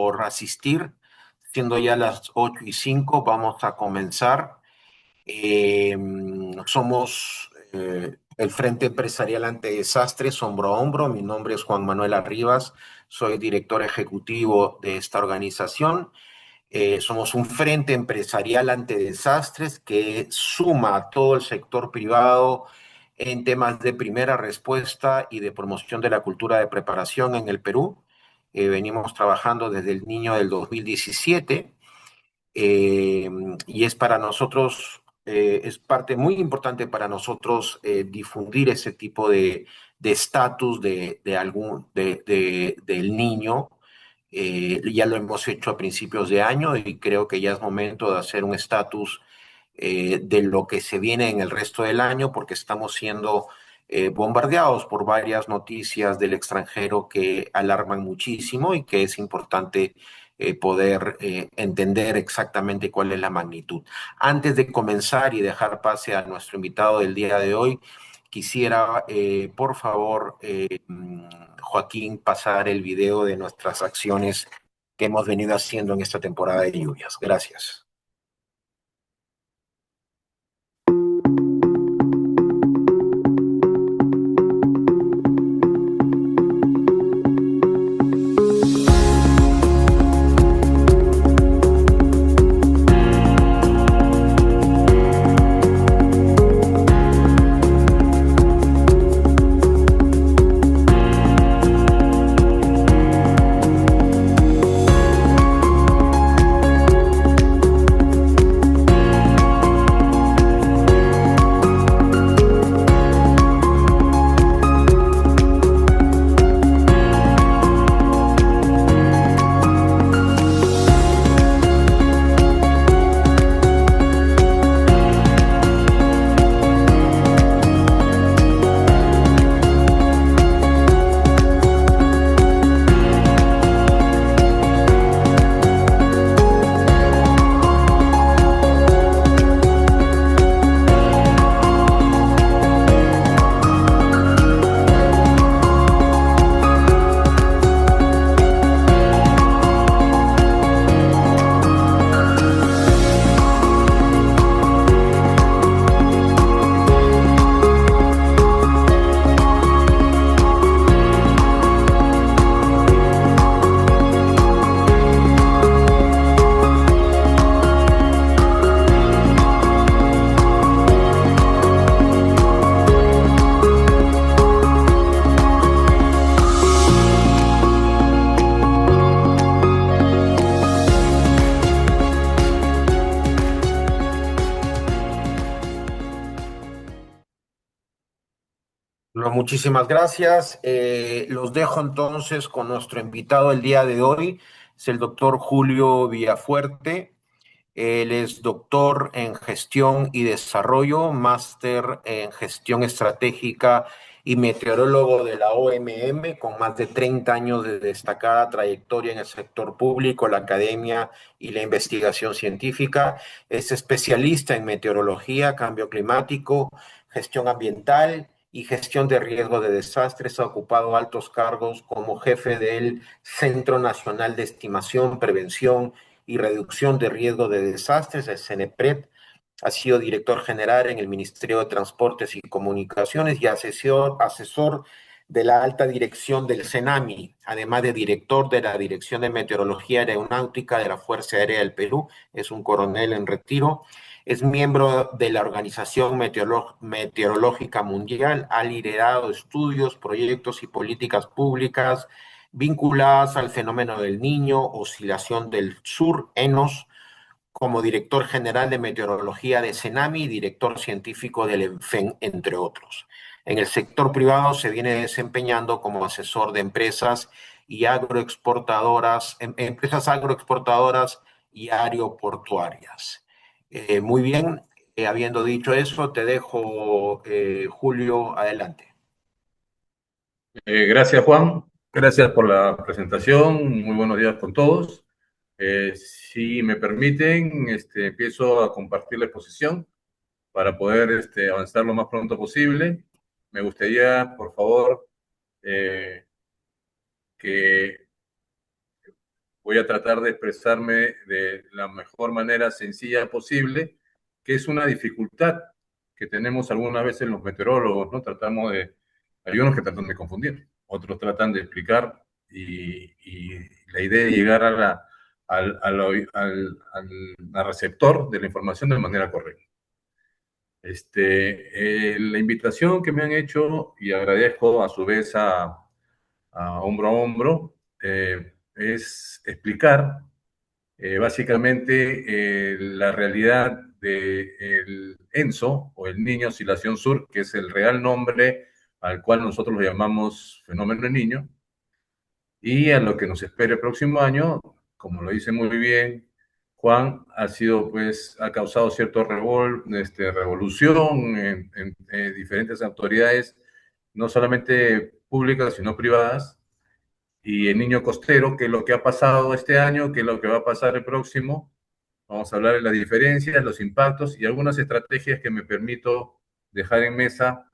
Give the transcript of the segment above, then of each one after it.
por asistir. Siendo ya las 8:05, vamos a comenzar. Somos el Frente Empresarial Ante Desastres, hombro a hombro. Mi nombre es Juan Manuel Arribas, soy director ejecutivo de esta organización. Somos un frente empresarial ante desastres que suma a todo el sector privado en temas de primera respuesta y de promoción de la cultura de preparación en el Perú. Venimos trabajando desde el niño del 2017, eh, y es para nosotros, es parte muy importante para nosotros difundir ese tipo de estatus del niño. Ya lo hemos hecho a principios de año y creo que ya es momento de hacer un estatus de lo que se viene en el resto del año, porque estamos siendo bombardeados por varias noticias del extranjero que alarman muchísimo y que es importante poder entender exactamente cuál es la magnitud. Antes de comenzar y dejar pase a nuestro invitado del día de hoy, quisiera, por favor, Joaquín, pasar el video de nuestras acciones que hemos venido haciendo en esta temporada de lluvias. Gracias. No, muchísimas gracias. Los dejo entonces con nuestro invitado el día de hoy, es el doctor Julio Villafuerte. Él es doctor en gestión y desarrollo, máster en gestión estratégica y meteorólogo de la OMM, con más de 30 años de destacada trayectoria en el sector público, la academia y la investigación científica. Es especialista en meteorología, cambio climático, gestión ambiental y gestión de riesgo de desastres. Ha ocupado altos cargos como jefe del Centro Nacional de Estimación, Prevención y Reducción de Riesgo de Desastres, el CENEPRED. Ha sido director general en el Ministerio de Transportes y Comunicaciones y asesor de la alta dirección del CENAMI, además de director de la Dirección de Meteorología Aeronáutica de la Fuerza Aérea del Perú. Es un coronel en retiro. Es miembro de la Organización Meteorológica Mundial. Ha liderado estudios, proyectos y políticas públicas vinculadas al fenómeno del Niño, oscilación del sur, ENOS, como director general de meteorología de CENAMI y director científico del ENFEN, entre otros. En el sector privado se viene desempeñando como asesor de empresas y empresas agroexportadoras y aeroportuarias. Muy bien, habiendo dicho eso, te dejo, Julio, adelante. Gracias, Juan. Gracias por la presentación. Muy buenos días con todos. Si me permiten, empiezo a compartir la exposición para poder avanzar lo más pronto posible. Me gustaría, por favor, que voy a tratar de expresarme de la mejor manera sencilla posible, que es una dificultad que tenemos algunas veces los meteorólogos, ¿no? Hay unos que tratan de confundir, otros tratan de explicar y la idea de llegar al receptor de la información de manera correcta. La invitación que me han hecho, y agradezco a su vez a hombro, es explicar básicamente la realidad del ENSO, o el Niño Oscilación Sur, que es el real nombre al cual nosotros lo llamamos fenómeno del niño, y a lo que nos espera el próximo año, como lo dice muy bien Juan, ha causado cierta revolución en diferentes autoridades, no solamente públicas, sino privadas, y el niño costero, qué es lo que ha pasado este año, qué es lo que va a pasar el próximo. Vamos a hablar de las diferencias, los impactos y algunas estrategias que me permito dejar en mesa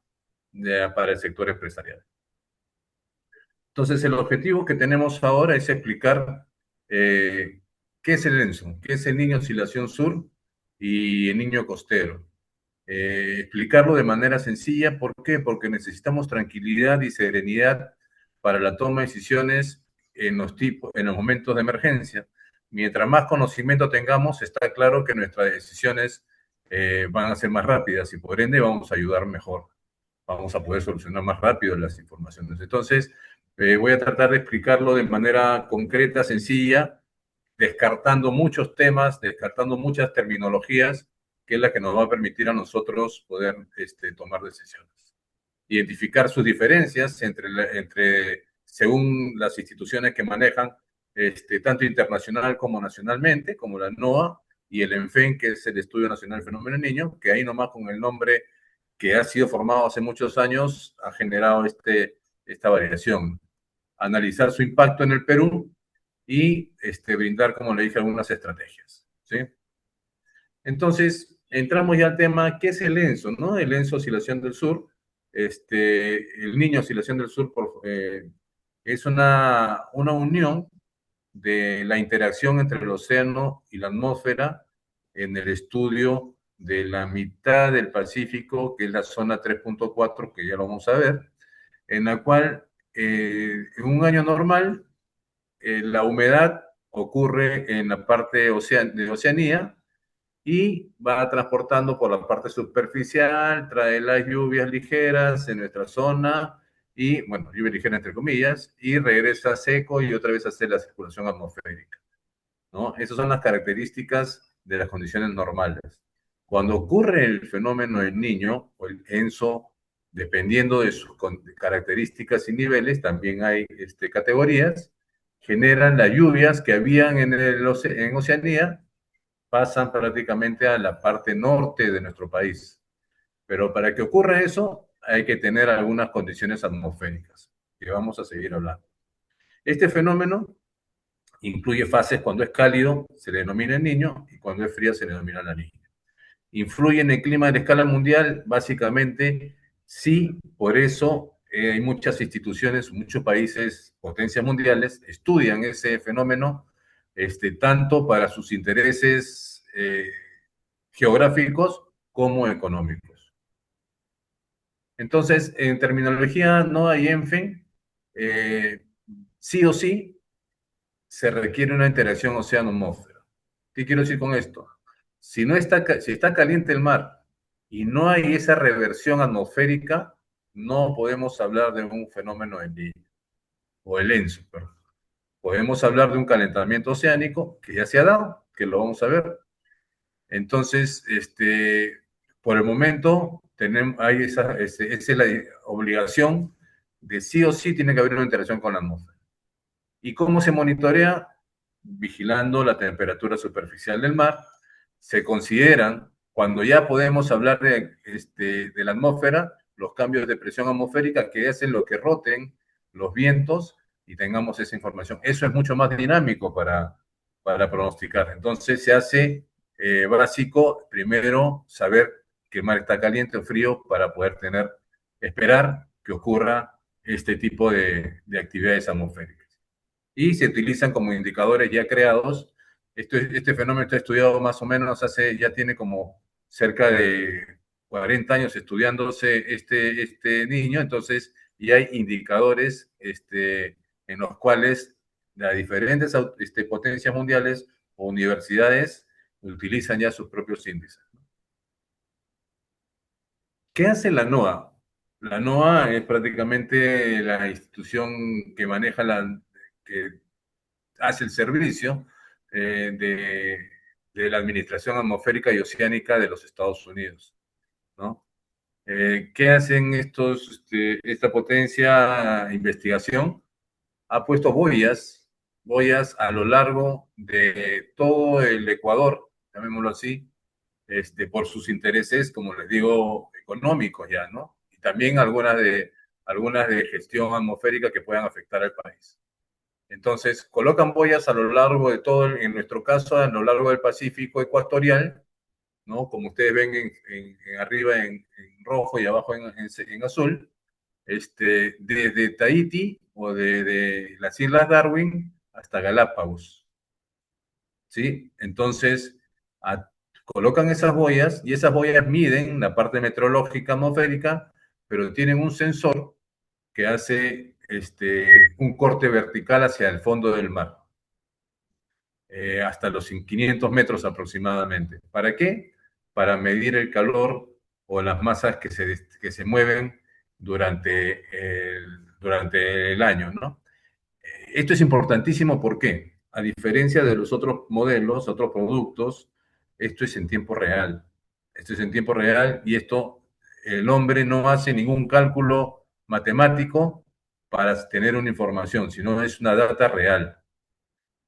para el sector empresarial. Entonces, el objetivo que tenemos ahora es explicar qué es el ENSO, qué es el Niño Oscilación Sur y el niño costero. Explicarlo de manera sencilla. ¿Por qué? Porque necesitamos tranquilidad y serenidad para la toma de decisiones en los momentos de emergencia. Mientras más conocimiento tengamos, está claro que nuestras decisiones van a ser más rápidas y por ende vamos a ayudar mejor. Vamos a poder solucionar más rápido las informaciones. Entonces, voy a tratar de explicarlo de manera concreta, sencilla, descartando muchos temas, descartando muchas terminologías, que es la que nos va a permitir a nosotros poder tomar decisiones. Identificar sus diferencias según las instituciones que manejan, tanto internacional como nacionalmente, como la NOAA y el ENFEN, que es el Estudio Nacional del Fenómeno del Niño, que ahí nomás con el nombre que ha sido formado hace muchos años ha generado esta variación. Analizar su impacto en el Perú y brindar, como le dije, algunas estrategias, ¿sí? Entonces, entramos ya al tema, ¿qué es el ENSO, no? El ENSO Oscilación del Sur, el Niño Oscilación del Sur es una unión de la interacción entre el océano y la atmósfera en el estudio de la mitad del Pacífico, que es la zona 3.4, que ya lo vamos a ver, en la cual en un año normal la humedad ocurre en la parte de Oceanía y va transportando por la parte superficial, trae las lluvias ligeras en nuestra zona y, bueno, lluvia ligera entre comillas, y regresa seco y otra vez hace la circulación atmosférica, ¿no? Esas son las características de las condiciones normales. Cuando ocurre el fenómeno del Niño o el ENSO, dependiendo de sus características y niveles, también hay categorías, generan las lluvias que habían en Oceanía, pasan prácticamente a la parte norte de nuestro país. Pero para que ocurra eso, hay que tener algunas condiciones atmosféricas, que vamos a seguir hablando. Este fenómeno incluye fases. Cuando es cálido se le denomina el niño y cuando es fría se le denomina la niña. Influye en el clima de la escala mundial, básicamente sí, por eso hay muchas instituciones, muchos países, potencias mundiales, estudian ese fenómeno, tanto para sus intereses geográficos como económicos. Entonces, en terminología no hay ENFEN, sí o sí se requiere una interacción océano-atmósfera. ¿Qué quiero decir con esto? Si está caliente el mar y no hay esa reversión atmosférica, no podemos hablar de un fenómeno del Niño, o el ENSO, perdón. Podemos hablar de un calentamiento oceánico que ya se ha dado, que lo vamos a ver. Entonces, por el momento, hay esa es la obligación de sí o sí tiene que haber una interacción con la atmósfera. ¿Y cómo se monitorea? Vigilando la temperatura superficial del mar. Se consideran, cuando ya podemos hablar de la atmósfera, los cambios de presión atmosférica que hacen lo que roten los vientos y tengamos esa información. Eso es mucho más dinámico para pronosticar. Entonces se hace básico primero saber que el mar está caliente o frío para poder esperar que ocurra este tipo de actividades atmosféricas. y se utilizan como indicadores ya creados. Este fenómeno está estudiado más o menos ya tiene como cerca de 40 años estudiándose este niño, entonces ya hay indicadores en los cuales las diferentes potencias mundiales o universidades utilizan ya sus propios índices. ¿Qué hace la NOAA? La NOAA es prácticamente la institución que maneja que hace el servicio de la Administración Atmosférica y Oceánica de los Estados Unidos, ¿no? ¿Qué hacen esta potencia de investigación? Ha puesto boyas a lo largo de todo el Ecuador, llamémoslo así, por sus intereses, como les digo, económicos ya, ¿no? Y también algunas de gestión atmosférica que puedan afectar al país. Entonces, colocan boyas a lo largo de todo, en nuestro caso, a lo largo del Pacífico ecuatorial, ¿no? Como ustedes ven arriba en rojo y abajo en azul, desde Tahití o de las Islas Darwin hasta Galápagos, ¿sí? Entonces, a, colocan esas boyas y esas boyas miden la parte meteorológica atmosférica, pero tienen un sensor que hace un corte vertical hacia el fondo del mar, hasta los 500 metros aproximadamente. ¿Para qué? Para medir el calor o las masas que se mueven durante el año, ¿no? Esto es importantísimo porque, a diferencia de los otros modelos, otros productos, esto es en tiempo real. Esto es en tiempo real y el hombre no hace ningún cálculo matemático para tener una información, sino es una data real.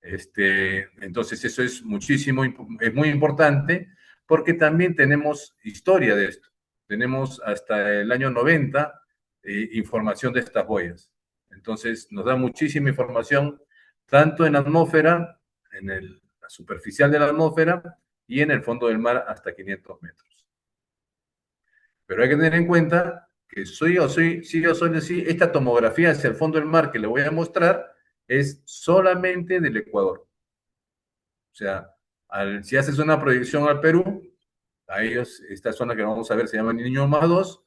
Entonces eso es muy importante porque también tenemos historia de esto. Tenemos hasta el año 90 información de estas boyas. Entonces nos da muchísima información, tanto en la atmósfera, la superficial de la atmósfera y en el fondo del mar hasta 500 metros. Pero hay que tener en cuenta que sí, esta tomografía hacia el fondo del mar que le voy a mostrar es solamente del Ecuador. O sea, si haces una proyección al Perú, esta zona que vamos a ver se llama Niño Más 2,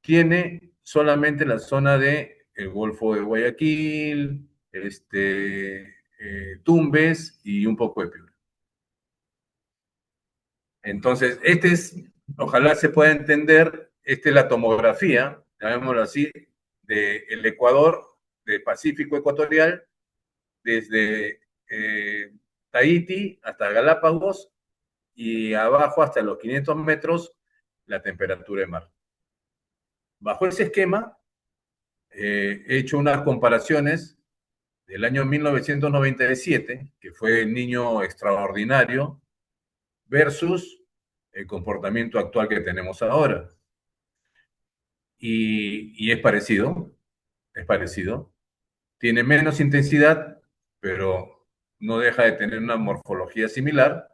tiene solamente la zona de el Golfo de Guayaquil, Tumbes y un poco de Piura. Entonces, ojalá se pueda entender, esta es la tomografía, llamémoslo así, del Ecuador, del Pacífico ecuatorial, desde Tahití hasta Galápagos y abajo hasta los 500 metros la temperatura de mar. Bajo ese esquema, he hecho unas comparaciones del año 1997, que fue el niño extraordinario, versus el comportamiento actual que tenemos ahora. Y es parecido. Tiene menos intensidad, pero no deja de tener una morfología similar.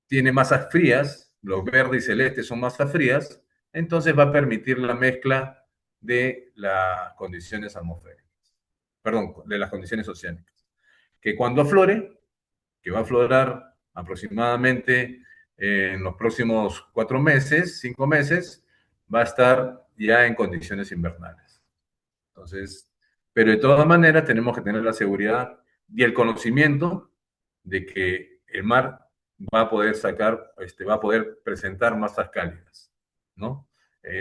Tiene masas frías, los verdes y celestes son masas frías, entonces va a permitir la mezcla de las condiciones atmosféricas, perdón, de las condiciones oceánicas. Que cuando aflore, que va a aflorar aproximadamente en los próximos 4 meses, 5 meses, va a estar ya en condiciones invernales. Entonces, pero de todas maneras tenemos que tener la seguridad y el conocimiento de que el mar va a poder va a poder presentar masas cálidas, ¿no?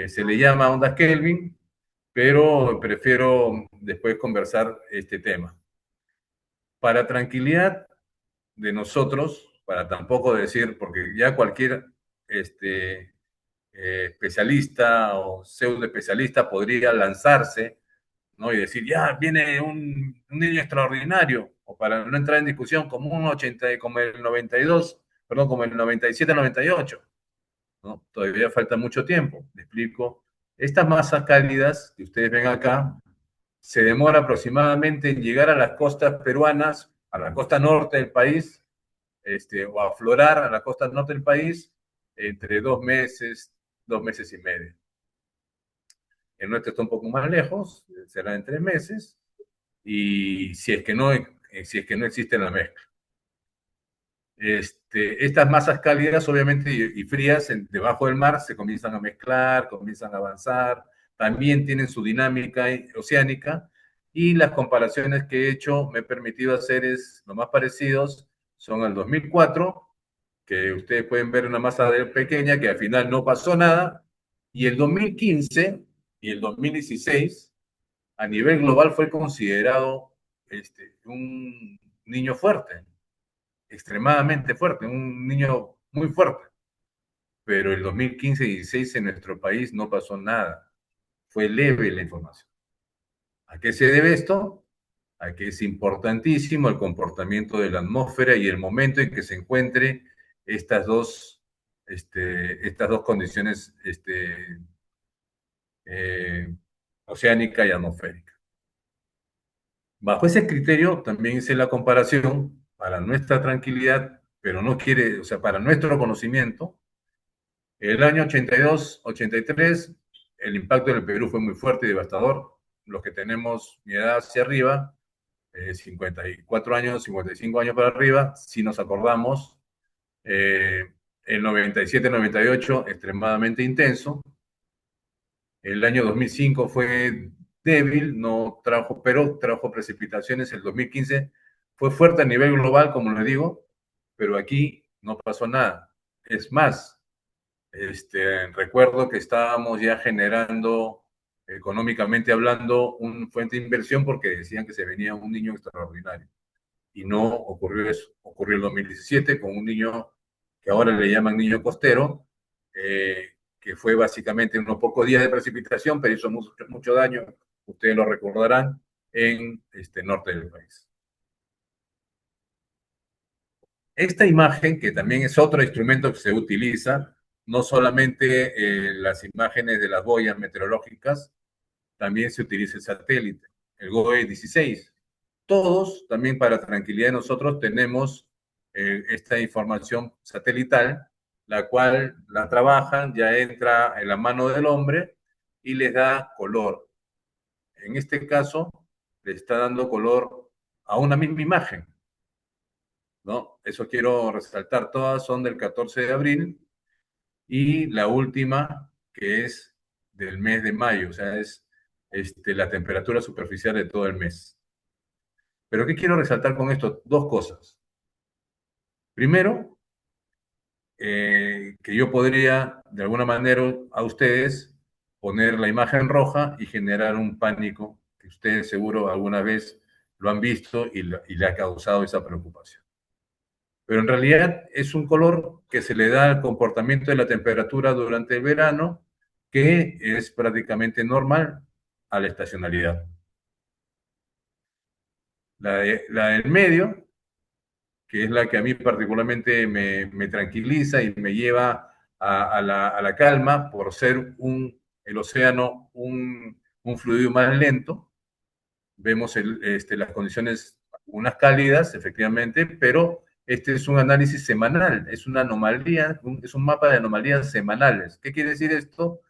Se le llama ondas Kelvin, pero prefiero después conversar este tema. Para tranquilidad de nosotros, para tampoco decir, porque ya cualquier especialista o pseudo especialista podría lanzarse, ¿no? Y decir, ya viene un niño extraordinario, o para no entrar en discusión, como un 80, como el 92, perdón, como el 97, 98, ¿no? Todavía falta mucho tiempo. Le explico. Estas masas cálidas que ustedes ven acá, se demora aproximadamente en llegar a las costas peruanas, a la costa norte del país, o a aflorar a la costa norte del país, entre 2 meses y medio. El nuestro está un poco más lejos, será en 3 meses, y si es que no existe la mezcla. Estas masas cálidas, obviamente, y frías debajo del mar se comienzan a mezclar, comienzan a avanzar, también tienen su dinámica oceánica, y las comparaciones que he hecho me he permitido hacer es lo más parecidos son al 2004, que ustedes pueden ver una masa pequeña que al final no pasó nada, y el 2015 y el 2016 a nivel global fue considerado un niño fuerte, extremadamente fuerte, un niño muy fuerte. Pero el 2015 y 16 en nuestro país no pasó nada. Fue leve la información. ¿A qué se debe esto? A que es importantísimo el comportamiento de la atmósfera y el momento en que se encuentre estas estas dos condiciones eh, oceánica y atmosférica. Bajo ese criterio también hice la comparación para nuestra tranquilidad, pero no quiere, o sea, para nuestro conocimiento. El año 82, 83, el impacto en el Perú fue muy fuerte y devastador. Los que tenemos mi edad hacia arriba, 54 años, 55 años para arriba, si nos acordamos, eh, el 97, 98, extremadamente intenso. El año 2005 fue débil, no trajo, pero trajo precipitaciones. El 2015 fue fuerte a nivel global, como les digo, pero aquí no pasó nada. Es más, recuerdo que estábamos ya generando, económicamente hablando, una fuente de inversión porque decían que se venía un niño extraordinario. Y no ocurrió eso. Ocurrió el 2017 con un niño que ahora le llaman niño costero, que fue básicamente unos pocos días de precipitación, pero hizo mucho, mucho daño, ustedes lo recordarán, en este norte del país. Esta imagen, que también es otro instrumento que se utiliza, no solamente las imágenes de las boyas meteorológicas, también se utiliza el satélite, el GOE-16. Todos, también para tranquilidad de nosotros, tenemos esta información satelital, la cual la trabajan, ya entra en la mano del hombre y les da color. En este caso, le está dando color a una misma imagen, ¿no? Eso quiero resaltar, todas son del 14 de abril y la última que es del mes de mayo, o sea, es la temperatura superficial de todo el mes. Pero ¿qué quiero resaltar con esto? Dos cosas. Primero, que yo podría, de alguna manera, a ustedes poner la imagen roja y generar un pánico que ustedes seguro alguna vez lo han visto y le ha causado esa preocupación. Pero en realidad es un color que se le da al comportamiento de la temperatura durante el verano, que es prácticamente normal a la estacionalidad. La del medio, que es la que a mí particularmente me tranquiliza y me lleva a la calma por ser el océano un fluido más lento. Vemos las condiciones, unas cálidas, efectivamente, pero este es un análisis semanal, es una anomalía, es un mapa de anomalías semanales. ¿Qué quiere decir esto?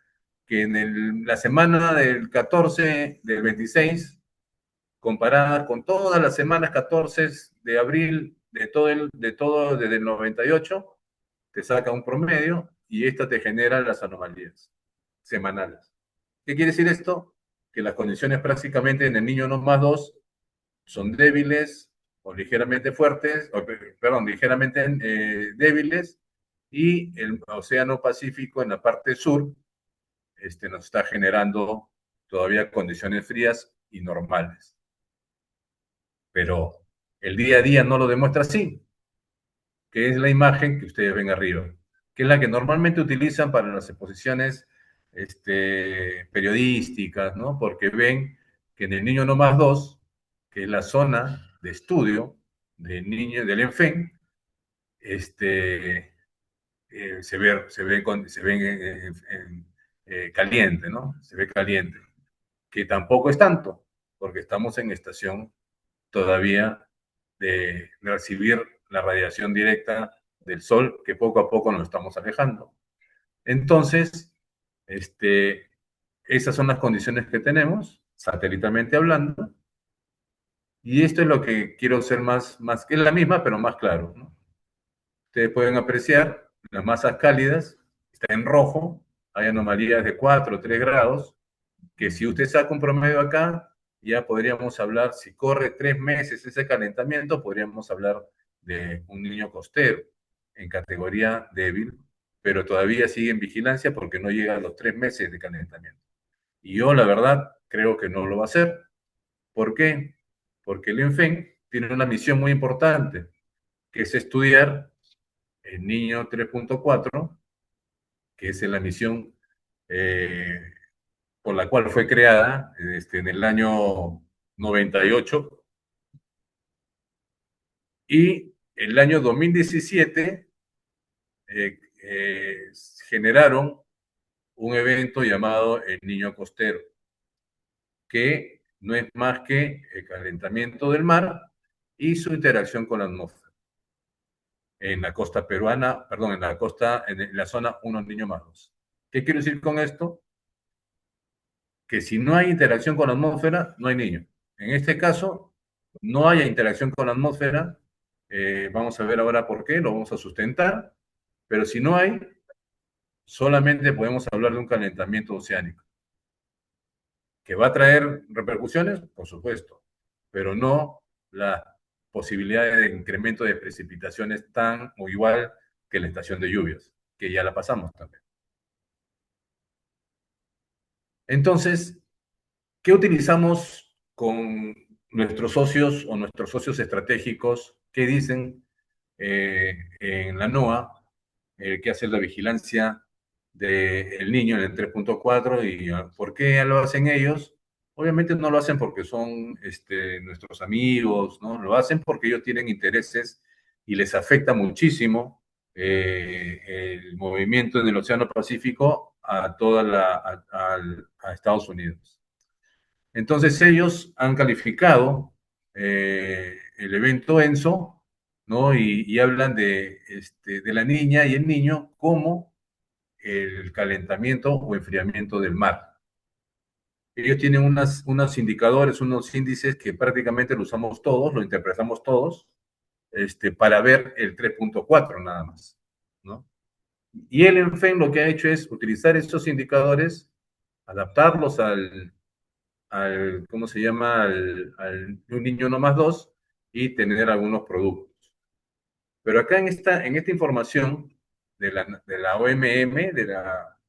Que en la semana del 14, del 26, comparada con todas las semanas 14 de abril desde el 98, te saca un promedio y esta te genera las anomalías semanales. ¿Qué quiere decir esto? Que las condiciones prácticamente en el niño no más 2 son débiles o ligeramente fuertes, perdón, ligeramente débiles, y el Océano Pacífico en la parte sur nos está generando todavía condiciones frías y normales. Pero el día a día no lo demuestra así, que es la imagen que ustedes ven arriba, que es la que normalmente utilizan para las exposiciones periodísticas, ¿no? Porque ven que en el niño no más 2, que es la zona de estudio del niño del ENFEN, se ve caliente, ¿no? Se ve caliente, que tampoco es tanto, porque estamos en estación todavía de recibir la radiación directa del sol, que poco a poco nos estamos alejando. Entonces, esas son las condiciones que tenemos, satelitalmente hablando, Y esto es lo que quiero ser más que es la misma, pero más claro, ¿no? Ustedes pueden apreciar las masas cálidas, está en rojo, hay anomalías de 4 o 3 grados, que si usted saca un promedio acá, ya podríamos hablar, si corre 3 meses ese calentamiento, podríamos hablar de un niño costero en categoría débil, pero todavía sigue en vigilancia porque no llega a los 3 meses de calentamiento. Y yo, la verdad, creo que no lo va a hacer. ¿Por qué? Porque el ENFEN tiene una misión muy importante, que es estudiar el niño 3.4, que es la misión eh, por la cual fue creada en el año 98, y el año 2017 eh, eh, generaron un evento llamado el Niño Costero, que no es más que el calentamiento del mar y su interacción con la atmósfera. En la costa peruana, perdón, en la costa, en la zona 1 niño más 2. ¿Qué quiero decir con esto? Que si no hay interacción con la atmósfera, no hay niño. En este caso, no haya interacción con la atmósfera, vamos a ver ahora por qué, lo vamos a sustentar, pero si no hay, solamente podemos hablar de un calentamiento oceánico. ¿Que va a traer repercusiones? Por supuesto, pero no la posibilidad de incremento de precipitaciones tan o igual que la estación de lluvias, que ya la pasamos también. Entonces, ¿qué utilizamos con nuestros socios o nuestros socios estratégicos? ¿Qué dicen en la NOAA, que hace la vigilancia del niño en el 3.4? ¿Y por qué lo hacen ellos? Obviamente no lo hacen porque son nuestros amigos, ¿no? Lo hacen porque ellos tienen intereses y les afecta muchísimo el movimiento en el Océano Pacífico a a Estados Unidos. Entonces ellos han calificado el evento ENSO, ¿no? Y hablan de la niña y el niño como el calentamiento o enfriamiento del mar. Ellos tienen unos indicadores, unos índices que prácticamente lo usamos todos, lo interpretamos todos, para ver el 3.4 nada más, ¿no? Y el ENFEN lo que ha hecho es utilizar estos indicadores, adaptarlos ¿cómo se llama? Un niño no más dos, y tener algunos productos. Pero acá en esta información de la OMM, de la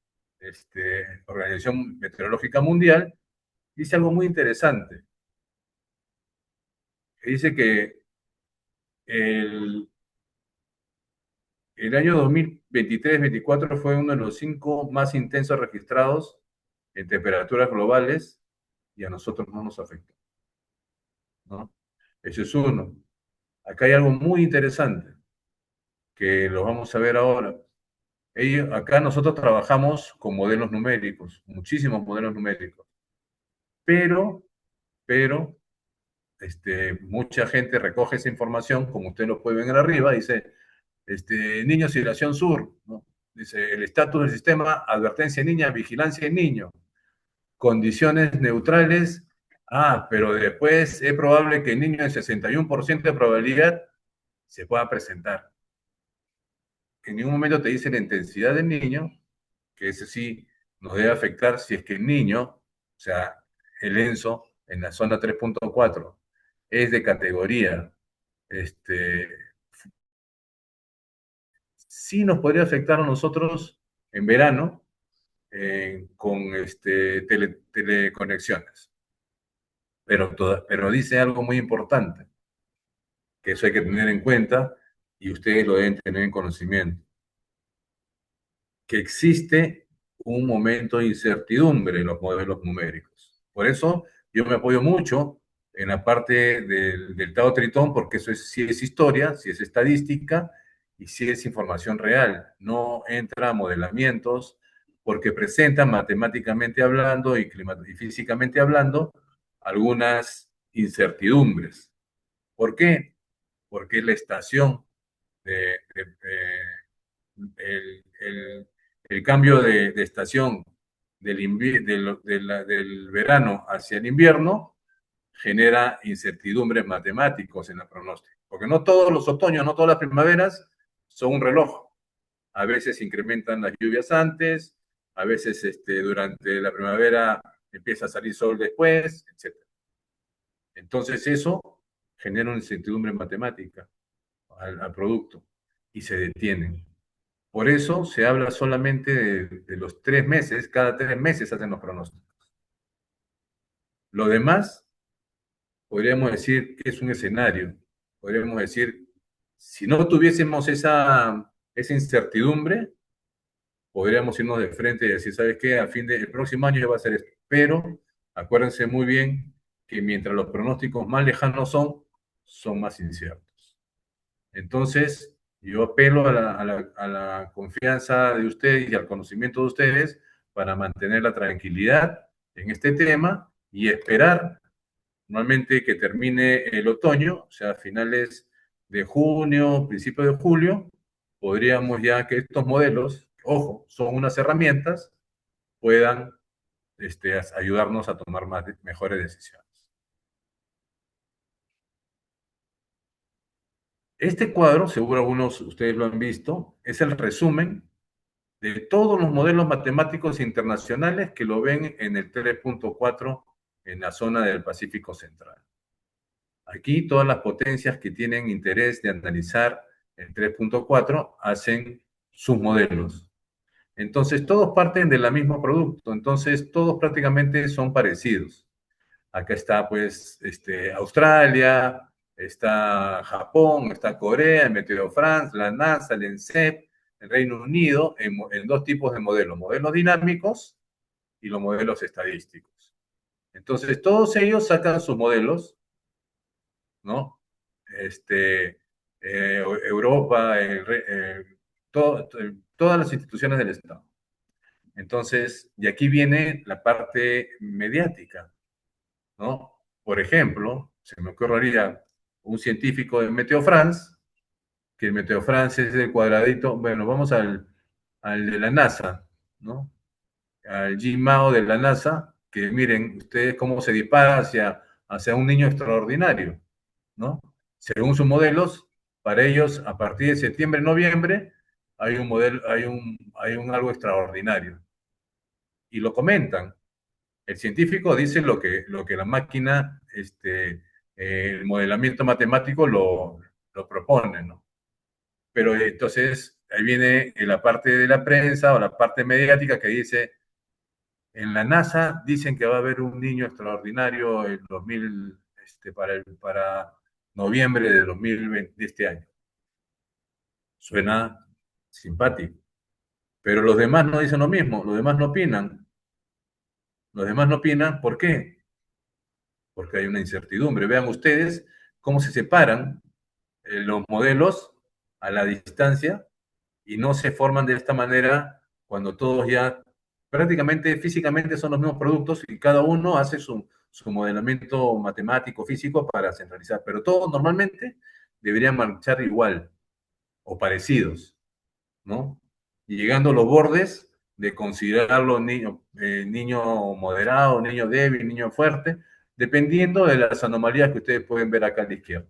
Organización Meteorológica Mundial, dice algo muy interesante. Dice que el, el año 2023-24 fue uno de los 5 más intensos registrados en temperaturas globales, y a nosotros no nos afectó, ¿no? Eso es uno. Acá hay algo muy interesante que lo vamos a ver ahora. Acá nosotros trabajamos con modelos numéricos, muchísimos modelos numéricos, pero, pero, mucha gente recoge esa información, como usted lo puede ver arriba, dice, niños, Situación Sur, ¿no? Dice, el estatus del sistema, advertencia niña, vigilancia en niño, condiciones neutrales, pero después es probable que el niño en 61% de probabilidad se pueda presentar. En ningún momento te dice la intensidad del niño, que ese sí nos debe afectar si es que el niño, o sea, el ENSO en la zona 3.4 es de categoría, sí nos podría afectar a nosotros en verano con teleconexiones. Pero dice algo muy importante, que eso hay que tener en cuenta y ustedes lo deben tener en conocimiento, que existe un momento de incertidumbre en los modelos numéricos. Por eso yo me apoyo mucho en la parte del Tao Tritón, porque eso sí es historia, sí es estadística y sí es información real. No entra a modelamientos porque presenta matemáticamente hablando y físicamente hablando algunas incertidumbres. ¿Por qué? Porque la estación el cambio de estación del verano hacia el invierno genera incertidumbres matemáticos en el pronóstico. Porque no todos los otoños, no todas las primaveras son un reloj. A veces incrementan las lluvias antes, a veces durante la primavera empieza a salir sol después, etc. Entonces eso genera una incertidumbre matemática al producto y se detienen. Por eso se habla solamente de los 3 meses, cada 3 meses hacen los pronósticos. Lo demás, podríamos decir que es un escenario. Podríamos decir, si no tuviésemos esa incertidumbre, podríamos irnos de frente y decir, ¿sabes qué? A fin del próximo año ya va a ser esto. Pero acuérdense muy bien que mientras los pronósticos más lejanos son más inciertos. Entonces, yo apelo a la confianza de ustedes y al conocimiento de ustedes para mantener la tranquilidad en este tema y esperar normalmente que termine el otoño, o sea, a finales de junio, principios de julio, podríamos ya que estos modelos, ojo, son unas herramientas, puedan ayudarnos a tomar mejores decisiones. Este cuadro, seguro algunos de ustedes lo han visto, es el resumen de todos los modelos matemáticos internacionales que lo ven en el 3.4 en la zona del Pacífico Central. Aquí todas las potencias que tienen interés de analizar el 3.4 hacen sus modelos. Entonces todos parten del mismo producto, entonces todos prácticamente son parecidos. Acá está pues Australia, está Japón, está Corea, el Meteo France, la NASA, el ENSEP, el Reino Unido, en dos tipos de modelos, modelos dinámicos y los modelos estadísticos. Entonces todos ellos sacan sus modelos, ¿no? Europa, todas las instituciones del Estado. Entonces, y aquí viene la parte mediática, ¿no? Por ejemplo, se me ocurriría un científico de Meteo France, que el Meteo France es el cuadradito, bueno, vamos al de la NASA, ¿no? Al GMAO de la NASA, que miren ustedes cómo se dispara hacia un niño extraordinario, ¿no? Según sus modelos, para ellos, a partir de septiembre, noviembre, hay un modelo, hay un algo extraordinario. Y lo comentan. El científico dice lo que la máquina, el modelamiento matemático lo propone, ¿no? Pero entonces ahí viene la parte de la prensa o la parte mediática que dice, en la NASA dicen que va a haber un niño extraordinario en 2000, para noviembre de 2020, de este año. Suena simpático. Pero los demás no dicen lo mismo, los demás no opinan. Los demás no opinan, ¿por qué? Porque hay una incertidumbre. Vean ustedes cómo se separan los modelos a la distancia y no se forman de esta manera cuando todos ya prácticamente físicamente son los mismos productos y cada uno hace su modelamiento matemático, físico para centralizar. Pero todos normalmente deberían marchar igual o parecidos, ¿no? Y llegando a los bordes de considerarlo niño moderado, niño débil, niño fuerte, dependiendo de las anomalías que ustedes pueden ver acá a la izquierda.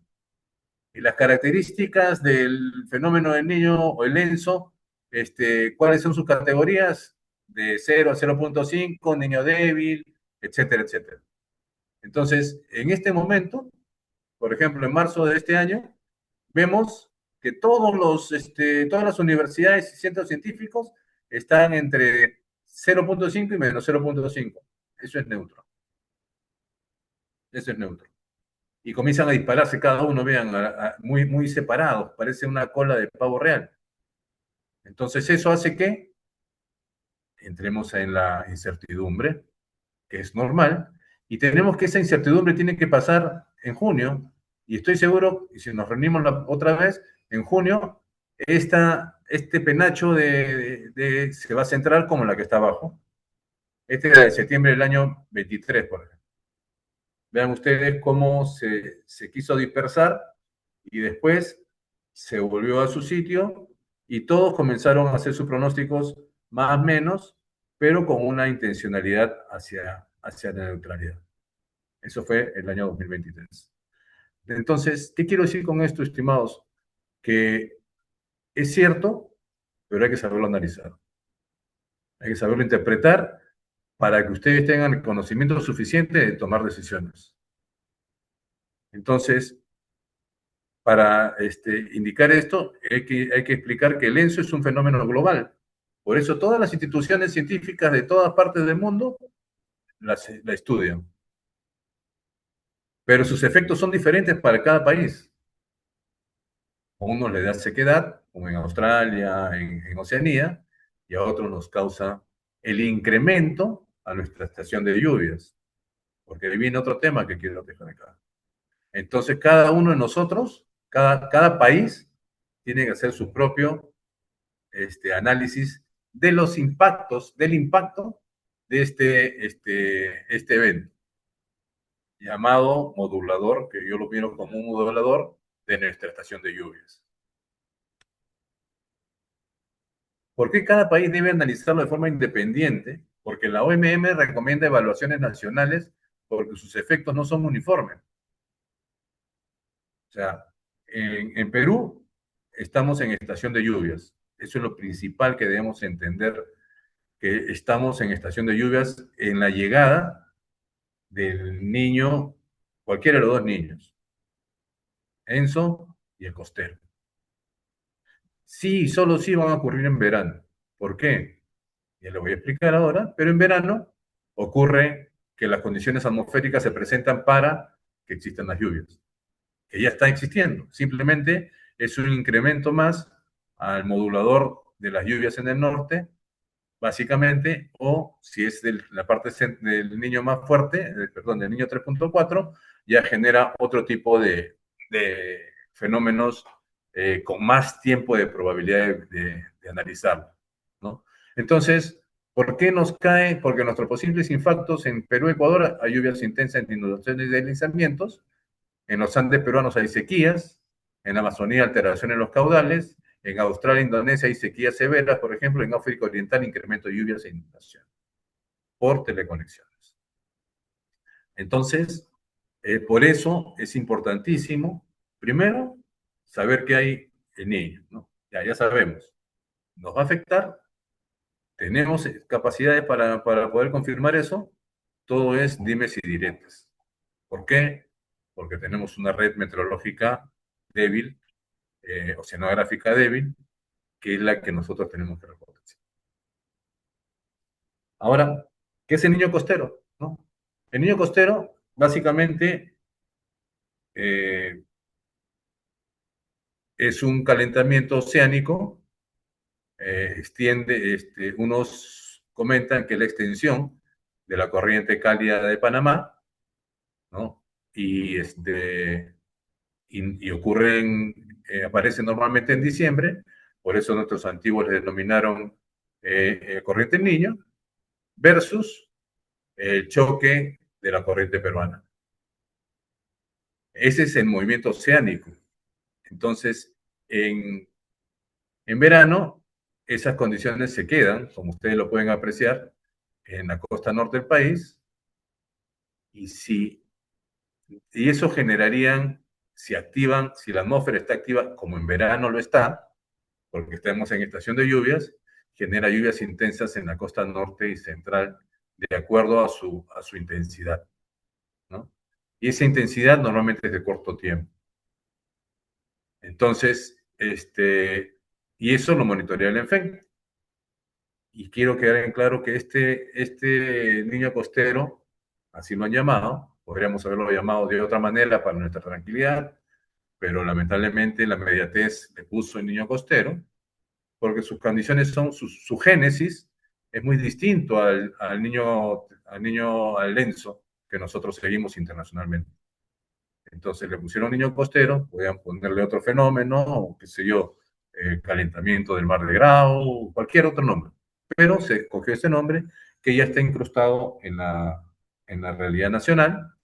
Y las características del fenómeno del niño o el ENSO, ¿cuáles son sus categorías? De 0 a 0.5, niño débil, etcétera, etcétera. Entonces, en este momento, por ejemplo, en marzo de este año, vemos que todas las universidades y centros científicos están entre 0.5 y menos 0.5. Eso es neutro. Eso es neutro. Y comienzan a dispararse cada uno, vean, muy, muy separados, parece una cola de pavo real. Entonces eso hace que entremos en la incertidumbre, que es normal, y tenemos que esa incertidumbre tiene que pasar en junio, y estoy seguro, y si nos reunimos otra vez, en junio, este penacho se va a centrar como la que está abajo. Este era de septiembre del año 23, por ejemplo. Vean ustedes cómo se quiso dispersar y después se volvió a su sitio y todos comenzaron a hacer sus pronósticos más o menos, pero con una intencionalidad hacia la neutralidad. Eso fue el año 2023. Entonces, ¿qué quiero decir con esto, estimados? Que es cierto, pero hay que saberlo analizar. Hay que saberlo interpretar para que ustedes tengan el conocimiento suficiente de tomar decisiones. Entonces, para indicar esto, hay que explicar que el ENSO es un fenómeno global. Por eso todas las instituciones científicas de todas partes del mundo la estudian. Pero sus efectos son diferentes para cada país. A unos les da sequedad, como en Australia, en Oceanía, y a otros nos causa el incremento a nuestra estación de lluvias. Porque ahí viene otro tema que quiero dejar acá. Entonces, cada uno de nosotros, cada país, tiene que hacer su propio análisis de los impactos, del impacto de este evento, llamado modulador, que yo lo miro como un modulador de nuestra estación de lluvias. ¿Por qué cada país debe analizarlo de forma independiente? Porque la OMM recomienda evaluaciones nacionales porque sus efectos no son uniformes. O sea, en Perú estamos en estación de lluvias. Eso es lo principal que debemos entender, que estamos en estación de lluvias en la llegada del niño, cualquiera de los dos niños, Enzo y el costero. Sí, solo sí van a ocurrir en verano. ¿Por qué? Ya lo voy a explicar ahora, pero en verano ocurre que las condiciones atmosféricas se presentan para que existan las lluvias, que ya está existiendo. Simplemente es un incremento más al modulador de las lluvias en el norte, básicamente, o si es de la parte del niño más fuerte, perdón, del niño 3.4, ya genera otro tipo de fenómenos con más tiempo de probabilidad de analizarlo, ¿no? Entonces, ¿por qué nos cae? Porque nuestros posibles impactos en Perú y Ecuador hay lluvias intensas, inundaciones y deslizamientos. En los Andes peruanos hay sequías, en la Amazonía alteraciones en los caudales, en Australia e Indonesia hay sequías severas, por ejemplo, en África Oriental incremento de lluvias e inundaciones por teleconexiones. Entonces, por eso es importantísimo, primero, saber que hay en ello, ¿no? Ya sabemos, nos va a afectar, tenemos capacidades para poder confirmar eso, todo es dimes y diretes. ¿Por qué? Porque tenemos una red meteorológica débil, oceanográfica débil, que es la que nosotros tenemos que reconocer. Ahora, ¿qué es el niño costero? ¿No? El niño costero, básicamente, eh, es un calentamiento oceánico, unos comentan que la extensión de la corriente cálida de Panamá, ¿no? Y, aparecen normalmente en diciembre, por eso nuestros antiguos le denominaron corriente del niño, versus el choque de la corriente peruana. Ese es el movimiento oceánico. Entonces, en verano, esas condiciones se quedan, como ustedes lo pueden apreciar, en la costa norte del país, y eso generarían, si la atmósfera está activa, como en verano lo está, porque estamos en estación de lluvias, genera lluvias intensas en la costa norte y central, de acuerdo a su intensidad, ¿no? Y esa intensidad normalmente es de corto tiempo. Entonces, y eso lo monitorea el ENFEN. Y quiero quedar en claro que este niño costero, así lo han llamado, podríamos haberlo llamado de otra manera para nuestra tranquilidad, pero lamentablemente la inmediatez le puso el niño costero, porque sus condiciones son, su génesis es muy distinto al Lenzo que nosotros seguimos internacionalmente. Entonces le pusieron niño costero, podían ponerle otro fenómeno, o qué sé yo, calentamiento del mar de Grau, cualquier otro nombre. Pero se escogió ese nombre que ya está incrustado en la realidad nacional,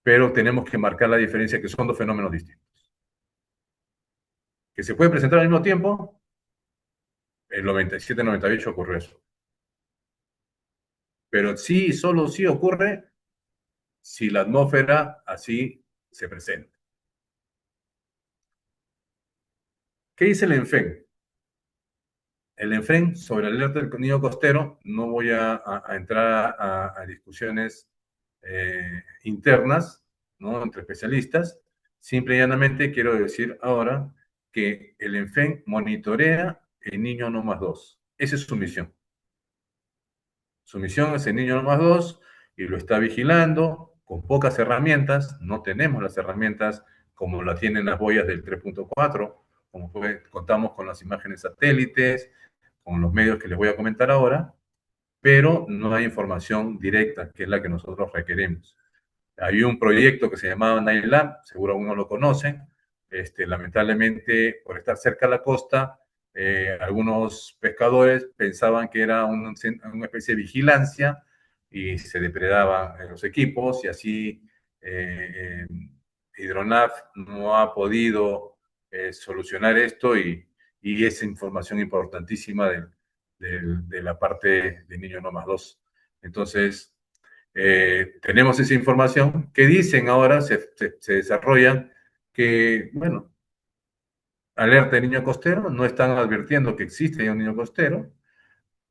pero tenemos que marcar la diferencia que son dos fenómenos distintos. Que se puede presentar al mismo tiempo, en 97-98 ocurrió eso. Pero sí, solo sí ocurre si la atmósfera así se presenta. ¿Qué dice el ENFEN? El ENFEN sobre el alerta del niño costero, no voy a entrar a discusiones internas, ¿no?, entre especialistas. Simple y llanamente quiero decir ahora que el ENFEN monitorea el niño no más 2. Esa es su misión. Su misión es el niño no más 2 y lo está vigilando con pocas herramientas. No tenemos las herramientas como la tienen las boyas del 3.4, como contamos con las imágenes satélites, con los medios que les voy a comentar ahora, pero no hay información directa, que es la que nosotros requerimos. Hay un proyecto que se llamaba NILAB, seguro algunos lo conocen. Lamentablemente, por estar cerca de la costa, algunos pescadores pensaban que era una especie de vigilancia y se depredaban los equipos y así Hidronaf no ha podido solucionar esto y es información importantísima de la parte de Niño No Más 2. Entonces, tenemos esa información que dicen ahora, se desarrollan, que, bueno, alerta de niño costero, no están advirtiendo que existe ya un niño costero.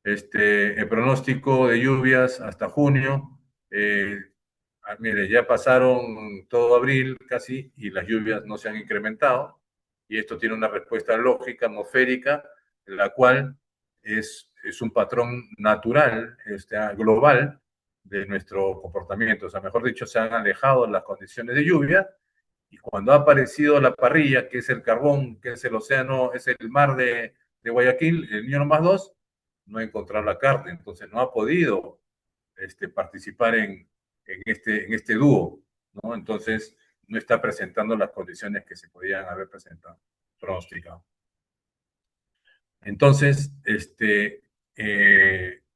El pronóstico de lluvias hasta junio, mire, ya pasaron todo abril casi y las lluvias no se han incrementado y esto tiene una respuesta lógica, atmosférica, la cual es un patrón natural, global, de nuestro comportamiento. O sea, mejor dicho, se han alejado las condiciones de lluvia y cuando ha aparecido la parrilla, que es el carbón, que es el océano, es el mar de Guayaquil, el niño no más 2, no ha encontrado la carne, entonces no ha podido participar en este dúo, ¿no? Entonces no está presentando las condiciones que se podían haber presentado, pronosticado. Entonces,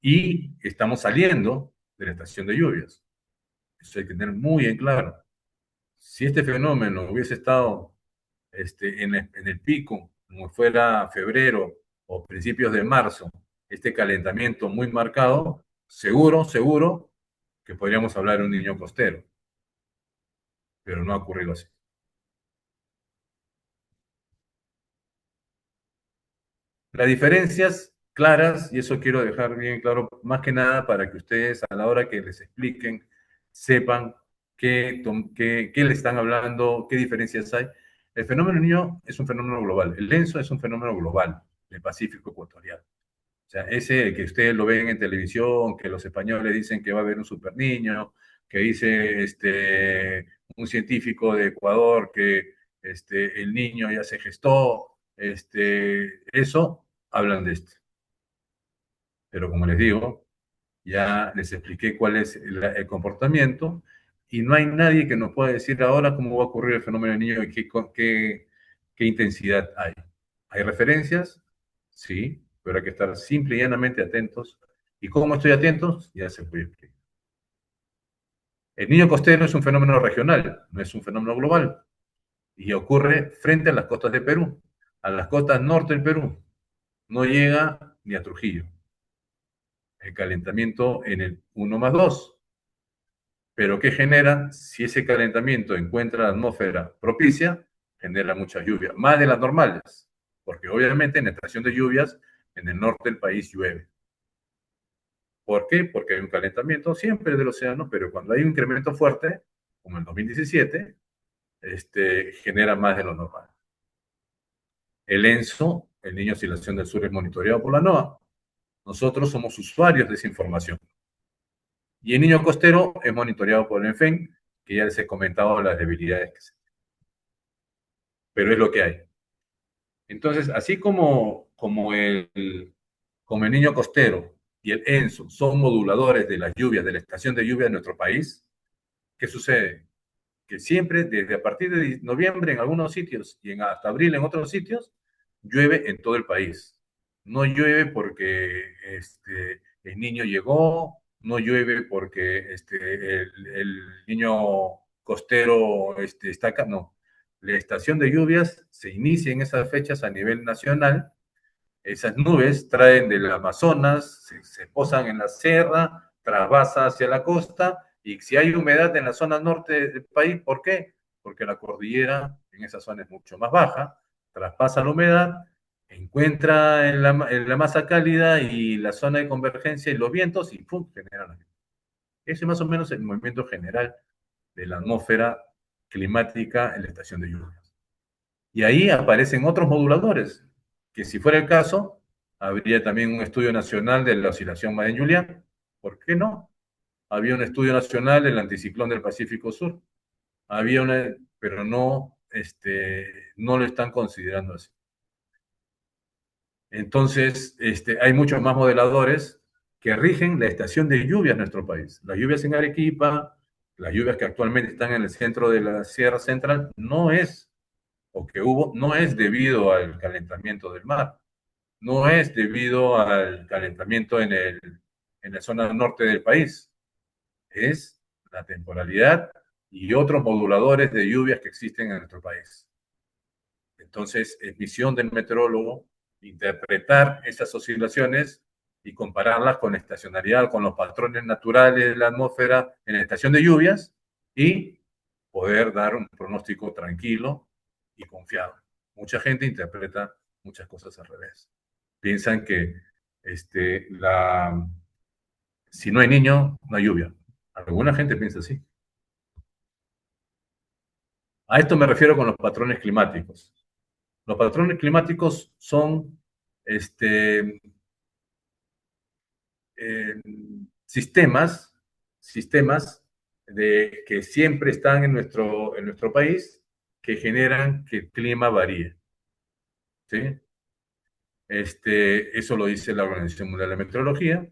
y estamos saliendo de la estación de lluvias. Eso hay que tener muy en claro. Si este fenómeno hubiese estado en el pico, como fuera febrero o principios de marzo, este calentamiento muy marcado, seguro que podríamos hablar de un niño costero, pero no ha ocurrido así. Las diferencias claras, y eso quiero dejar bien claro, más que nada para que ustedes a la hora que les expliquen, sepan qué le están hablando, qué diferencias hay. El fenómeno niño es un fenómeno global, el ENSO es un fenómeno global del Pacífico ecuatorial. O sea, ese que ustedes lo ven en televisión, que los españoles dicen que va a haber un super niño, que dice un científico de Ecuador que el niño ya se gestó, eso hablan de este. Pero como les digo, ya les expliqué cuál es el comportamiento y no hay nadie que nos pueda decir ahora cómo va a ocurrir el fenómeno del niño y qué intensidad hay. ¿Hay referencias? Sí, pero hay que estar simple y llanamente atentos. ¿Y cómo estoy atentos? Ya se puede explicar. El niño costero es un fenómeno regional, no es un fenómeno global. Y ocurre frente a las costas de Perú, a las costas norte del Perú. No llega ni a Trujillo. El calentamiento en el 1 más 2. Pero ¿qué genera? Si ese calentamiento encuentra la atmósfera propicia, genera muchas lluvias, más de las normales, porque obviamente en la estación de lluvias en el norte del país llueve. ¿Por qué? Porque hay un calentamiento siempre del océano, pero cuando hay un incremento fuerte, como en 2017, genera más de lo normal. El ENSO, el Niño Oscilación del Sur, es monitoreado por la NOAA. Nosotros somos usuarios de esa información. Y el niño costero es monitoreado por el ENFEN, que ya les he comentado las debilidades que se tienen. Pero es lo que hay. Entonces, así como el niño costero y el ENSO son moduladores de las lluvias, de la estación de lluvia de nuestro país, ¿qué sucede? Que siempre, desde a partir de noviembre en algunos sitios y hasta abril en otros sitios, llueve en todo el país. No llueve porque el niño llegó, no llueve porque el niño costero está acá, no. La estación de lluvias se inicia en esas fechas a nivel nacional. Esas nubes traen del Amazonas, se posan en la sierra, trasvasa hacia la costa Y si hay humedad en la zona norte del país, ¿por qué? Porque la cordillera en esa zona es mucho más baja, traspasa la humedad, encuentra en la masa cálida y la zona de convergencia y los vientos y ¡pum! Generan la lluvia. Ese es más o menos el movimiento general de la atmósfera climática en la estación de lluvias. Y ahí aparecen otros moduladores, que si fuera el caso, habría también un estudio nacional de la oscilación Madden-Julián. ¿Por qué no? Había un estudio nacional del anticiclón del Pacífico Sur. Había una, pero no, no lo están considerando así. Entonces, hay muchos más modeladores que rigen la estación de lluvias en nuestro país. Las lluvias en Arequipa, las lluvias que actualmente están en el centro de la Sierra Central, no es, o que hubo, no es debido al calentamiento del mar, no es debido al calentamiento en la zona norte del país, es la temporalidad y otros moduladores de lluvias que existen en nuestro país. Entonces, es misión del meteorólogo interpretar esas oscilaciones y compararlas con la estacionalidad, con los patrones naturales de la atmósfera en la estación de lluvias y poder dar un pronóstico tranquilo y confiado. Mucha gente interpreta muchas cosas al revés. Piensan que si no hay niño, no hay lluvia. Alguna gente piensa así. A esto me refiero con los patrones climáticos. Los patrones climáticos son este, eh, sistemas, sistemas que siempre están en nuestro país que generan que el clima varíe. ¿Sí? Eso lo dice la Organización Mundial de Meteorología,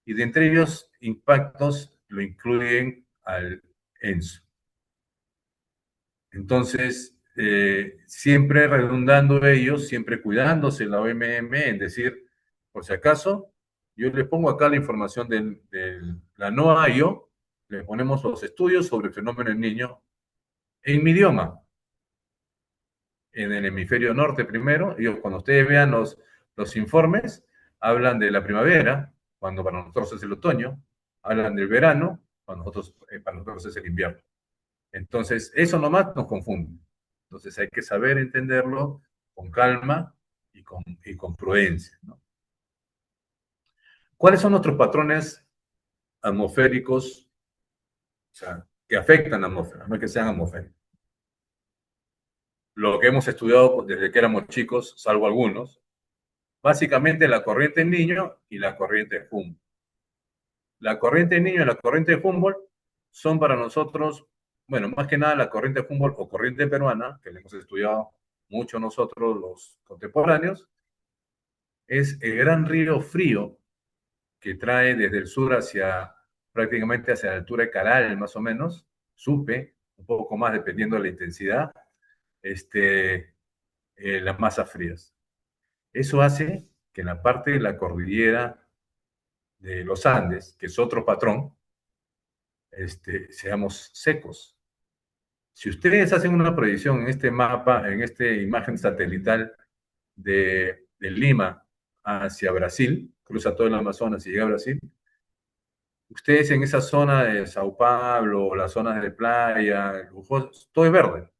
y de entre ellos impactos lo incluyen al ENSO. Entonces, siempre redundando ellos, siempre cuidándose la OMM en decir, por si acaso, yo les pongo acá la información de la NOAA, le ponemos los estudios sobre el fenómeno del niño en mi idioma, en el hemisferio norte primero. Ellos, cuando ustedes vean los informes, hablan de la primavera, cuando para nosotros es el otoño, hablan del verano, para nosotros es el invierno. Entonces, eso nomás nos confunde. Entonces, hay que saber entenderlo con calma y con prudencia, ¿no? ¿Cuáles son nuestros patrones atmosféricos, o sea, que afectan la atmósfera, no es que sean atmosféricos? Lo que hemos estudiado desde que éramos chicos, salvo algunos, básicamente la corriente Niño y la corriente Humboldt. La corriente Niño y la corriente Humboldt son para nosotros, bueno, más que nada la corriente Humboldt o corriente peruana, que le hemos estudiado mucho nosotros los contemporáneos, es el gran río frío que trae desde el sur hacia prácticamente hacia la altura de Caral, más o menos, Supe, un poco más dependiendo de la intensidad, las masas frías. Eso hace que en la parte de la cordillera de los Andes, que es otro patrón, seamos secos. Si ustedes hacen una proyección en este mapa, en esta imagen satelital de Lima hacia Brasil, cruza todo el Amazonas y llega a Brasil, ustedes en esa zona de Sao Paulo, las zonas de playa, todo es verde.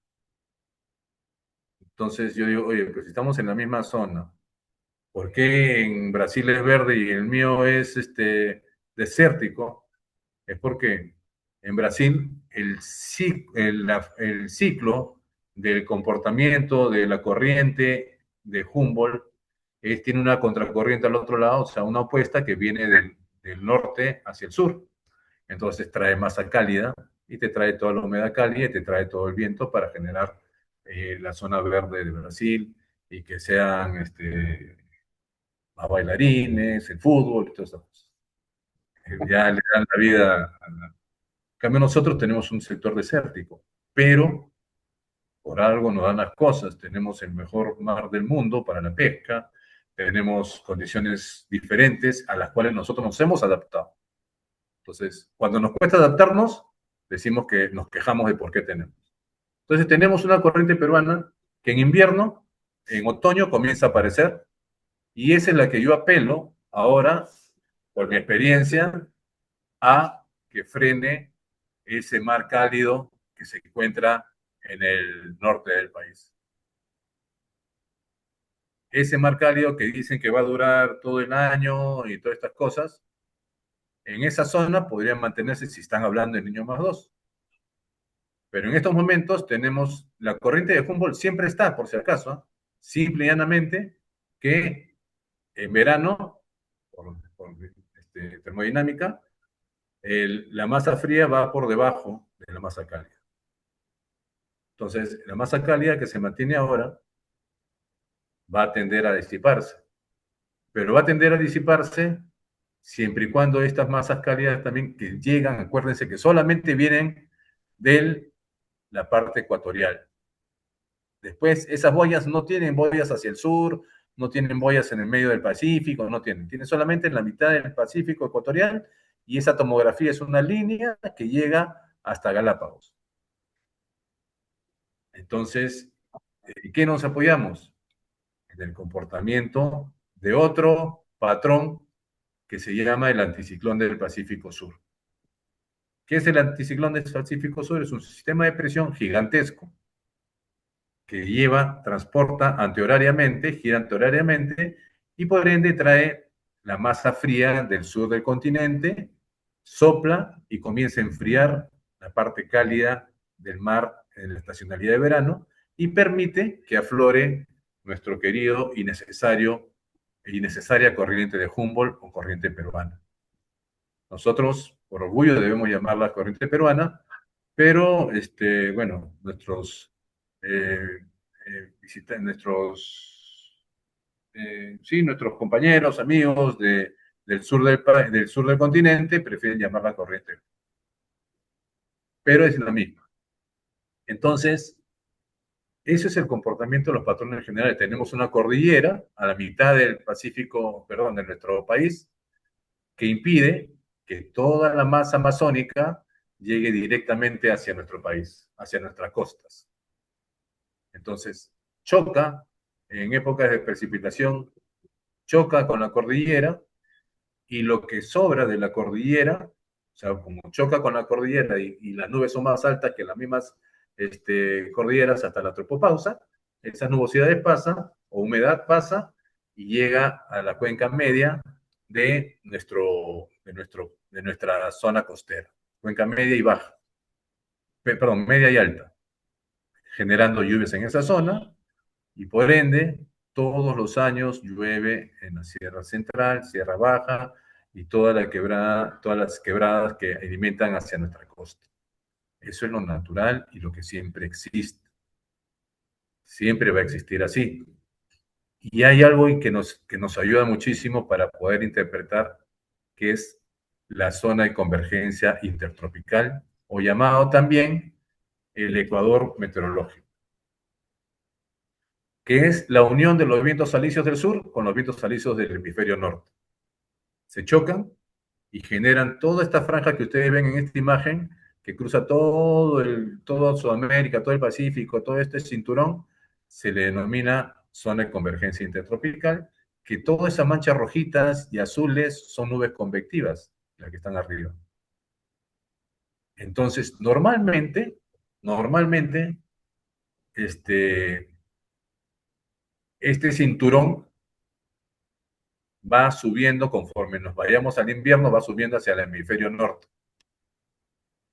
Entonces yo digo, oye, pues si estamos en la misma zona, ¿por qué en Brasil es verde y el mío es desértico? Es porque en Brasil el ciclo del comportamiento de la corriente de Humboldt tiene una contracorriente al otro lado, o sea, una opuesta que viene del norte hacia el sur. Entonces trae masa cálida y te trae toda la humedad cálida y te trae todo el viento para generar la zona verde de Brasil y que sean más bailarines, el fútbol y todas esas cosas. Ya le dan la vida. En cambio, nosotros tenemos un sector desértico, pero por algo nos dan las cosas. Tenemos el mejor mar del mundo para la pesca, tenemos condiciones diferentes a las cuales nosotros nos hemos adaptado. Entonces, cuando nos cuesta adaptarnos, decimos que nos quejamos de por qué tenemos. Entonces, tenemos una corriente peruana que en invierno, en otoño, comienza a aparecer, y esa es la que yo apelo ahora, por mi experiencia, a que frene ese mar cálido que se encuentra en el norte del país. Ese mar cálido que dicen que va a durar todo el año y todas estas cosas, en esa zona podrían mantenerse si están hablando de Niño más 2. Pero en estos momentos tenemos la corriente de Humboldt, siempre está, por si acaso, simple y llanamente que en verano, por termodinámica, la masa fría va por debajo de la masa cálida. Entonces, la masa cálida que se mantiene ahora va a tender a disiparse, pero va a tender a disiparse siempre y cuando estas masas cálidas también que llegan, acuérdense que solamente vienen de la parte ecuatorial. Después, esas boyas no tienen boyas hacia el sur, no tienen boyas en el medio del Pacífico, no tienen solamente en la mitad del Pacífico ecuatorial, y esa tomografía es una línea que llega hasta Galápagos. Entonces, ¿en qué nos apoyamos? En el comportamiento de otro patrón que se llama el anticiclón del Pacífico Sur. ¿Qué es el anticiclón del Pacífico Sur? Es un sistema de presión gigantesco que transporta antiorariamente, gira antiorariamente y por ende trae la masa fría del sur del continente, sopla y comienza a enfriar la parte cálida del mar en la estacionalidad de verano y permite que aflore nuestro querido y necesaria corriente de Humboldt o corriente peruana. Nosotros, por orgullo, debemos llamarla corriente peruana, pero bueno, eh, nuestros compañeros, amigos del sur del continente prefieren llamarla corriente, pero es la misma. Entonces, ese es el comportamiento de los patrones generales. Tenemos una cordillera a la mitad del Pacífico, perdón, de nuestro país, que impide que toda la masa amazónica llegue directamente hacia nuestro país, hacia nuestras costas. Entonces, choca en épocas de precipitación, choca con la cordillera y lo que sobra de la cordillera, o sea, como choca con la cordillera y las nubes son más altas que las mismas cordilleras hasta la tropopausa, esa nubosidad pasa o humedad pasa y llega a la cuenca media de nuestra zona costera, cuenca media y baja, perdón, media y alta, generando lluvias en esa zona y por ende todos los años llueve en la Sierra Central, Sierra Baja y todas las quebradas que alimentan hacia nuestra costa. Eso es lo natural y lo que siempre existe. Siempre va a existir así. Y hay algo que nos ayuda muchísimo para poder interpretar que es la zona de convergencia intertropical o llamado también el ecuador meteorológico, que es la unión de los vientos alisios del sur con los vientos alisios del hemisferio norte. Se chocan y generan toda esta franja que ustedes ven en esta imagen, que cruza toda Sudamérica, todo el Pacífico, todo este cinturón, se le denomina zona de convergencia intertropical, que todas esas manchas rojitas y azules son nubes convectivas, las que están arriba. Entonces, normalmente, este cinturón va subiendo conforme nos vayamos al invierno, va subiendo hacia el hemisferio norte,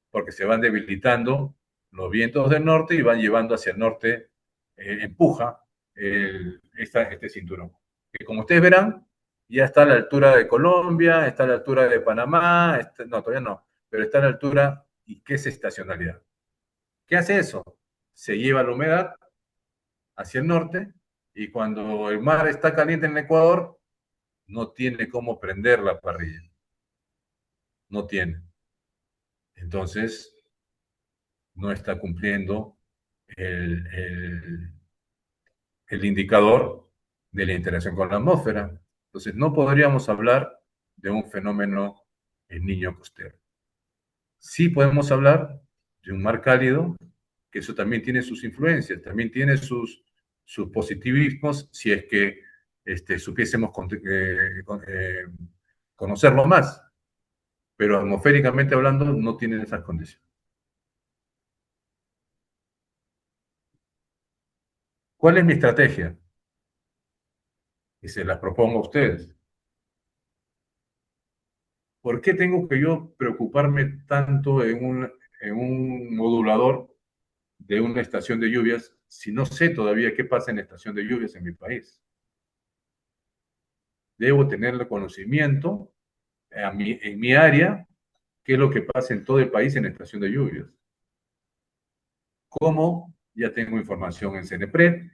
porque se van debilitando los vientos del norte y van llevando hacia el norte, empuja este cinturón. Que como ustedes verán, ya está a la altura de Colombia, está a la altura de Panamá, no, todavía no, pero está a la altura, ¿y qué es estacionalidad? ¿Qué hace eso? Se lleva la humedad hacia el norte y cuando el mar está caliente en el Ecuador, no tiene cómo prender la parrilla. No tiene. Entonces, no está cumpliendo el, el indicador de la interacción con la atmósfera. Entonces, no podríamos hablar de un fenómeno en niño costero. Sí podemos hablar de un mar cálido, que eso también tiene sus influencias, también tiene sus positivismos, si es que supiésemos conocerlo más. Pero atmosféricamente hablando, no tienen esas condiciones. ¿Cuál es mi estrategia? Y se las propongo a ustedes. ¿Por qué tengo que yo preocuparme tanto en un modulador de una estación de lluvias si no sé todavía qué pasa en la estación de lluvias en mi país? Debo tener el conocimiento en mi área, qué es lo que pasa en todo el país en la estación de lluvias. ¿Cómo? Ya tengo información en CENEPRED,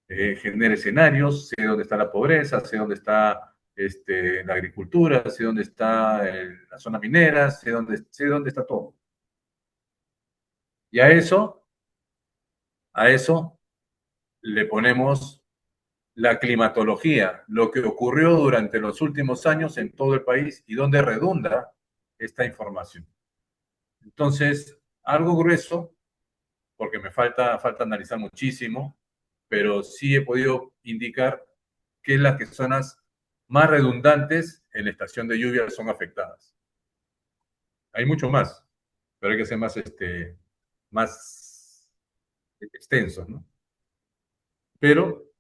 genera escenarios, sé dónde está la pobreza, sé dónde está la agricultura, sé dónde está la zona minera, sé dónde está todo. Y a eso le ponemos la climatología, lo que ocurrió durante los últimos años en todo el país y dónde redunda esta información. Entonces, algo grueso, porque falta analizar muchísimo, pero sí he podido indicar que las que zonas más redundantes en la estación de lluvia son afectadas. Hay mucho más, pero hay que ser más extensos, ¿no? Pero